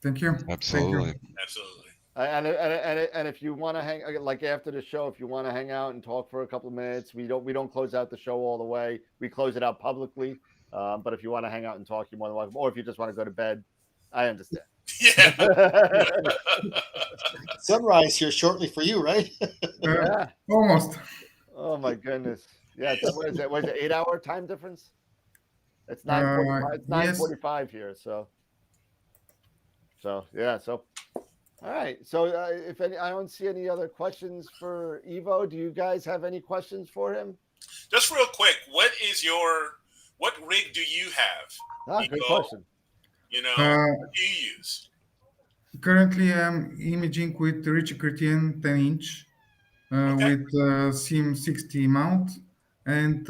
Thank you. Absolutely. Thank you. Absolutely. And if you want to hang, like after the show, if you want to hang out and talk for a couple of minutes, we don't close out the show all the way. We close it out publicly. But if you want to hang out and talk, you're more than welcome. Or if you just want to go to bed, I understand. Yeah. Sunrise here shortly for you, right? Yeah. Almost. Oh my goodness. Yeah. What is it? 8-hour time difference? It's 9:45. It's 9:45 here. So yeah. So all right. So if any, I don't see any other questions for Ivo. Do you guys have any questions for him? Just real quick, what rig do you have? Good question. What do you use? Currently, I'm imaging with Richie Chrétien 10-inch with SIM60 mount and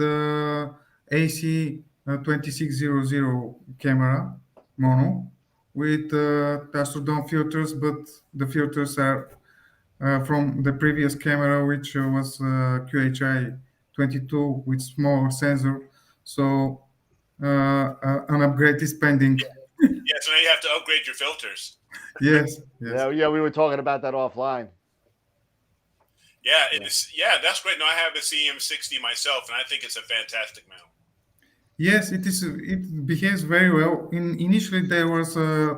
AC 2600 camera mono with Astrodome filters, but the filters are from the previous camera, which was QHI 22 with small sensor. So an upgrade is pending. Yeah, so now you have to upgrade your filters. Yes. Yeah, we were talking about that offline. Yeah, that's great. No, I have a CM60 myself, and I think it's a fantastic mount. Yes, it is. It behaves very well. Initially, there was a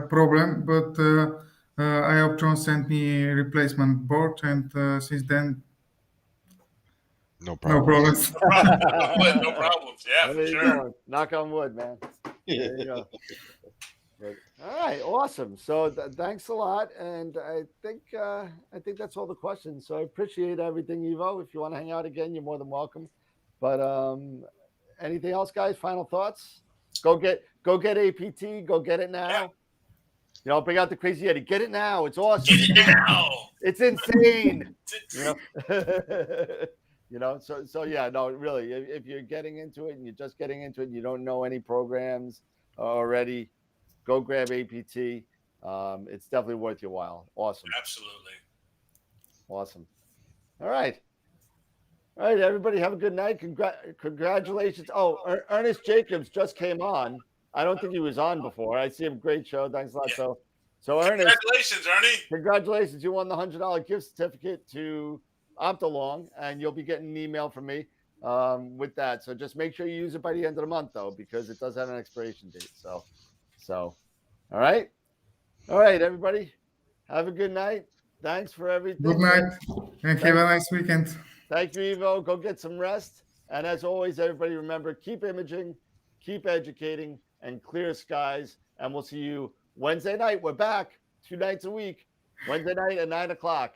problem, but Ioptron sent me a replacement board, and since then, no problems. No problems. Yeah, for sure. Knock on wood, man. There you go. All right, awesome. So thanks a lot, and I think that's all the questions. So I appreciate everything, Ivo. If you want to hang out again, you're more than welcome. But anything else, guys? Final thoughts? Go get APT. Go get it now. You know, bring out the crazy Yeti. Get it now. It's awesome. Get it now. It's insane. It's- You know. You know, so yeah, no, really, if you're getting into it and you're just getting into it and you don't know any programs already, go grab APT. It's definitely worth your while. Awesome. Absolutely. Awesome. All right. All right, everybody, have a good night. Congratulations. Oh, Ernest Jacobs just came on. I don't think he was on before. I see him. Great show. Thanks a lot. Yeah. So Ernest, Congratulations, Ernie. congratulations. You won the $100 gift certificate to Optolong, and you'll be getting an email from me with that. So just make sure you use it by the end of the month, though, because it does have an expiration date. So all right. All right, everybody. Have a good night. Thanks for everything. Good night, and have a nice weekend. Thank you, Ivo. Go get some rest. And as always, everybody remember, keep imaging, keep educating, and clear skies. And we'll see you Wednesday night. We're back 2 nights a week. Wednesday night at 9 o'clock.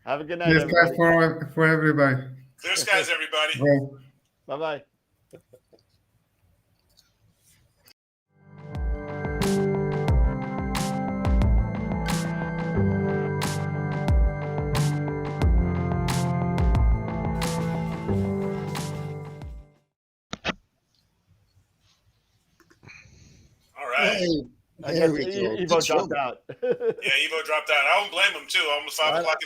Have a good night, Yes, everybody. guys, for everybody. Clear skies, everybody. Bye. Bye-bye. All right. Hey, I there guess we go. Ivo Good show. dropped out. Yeah, Evo dropped out. I don't blame him, too. Almost 5 o'clock in the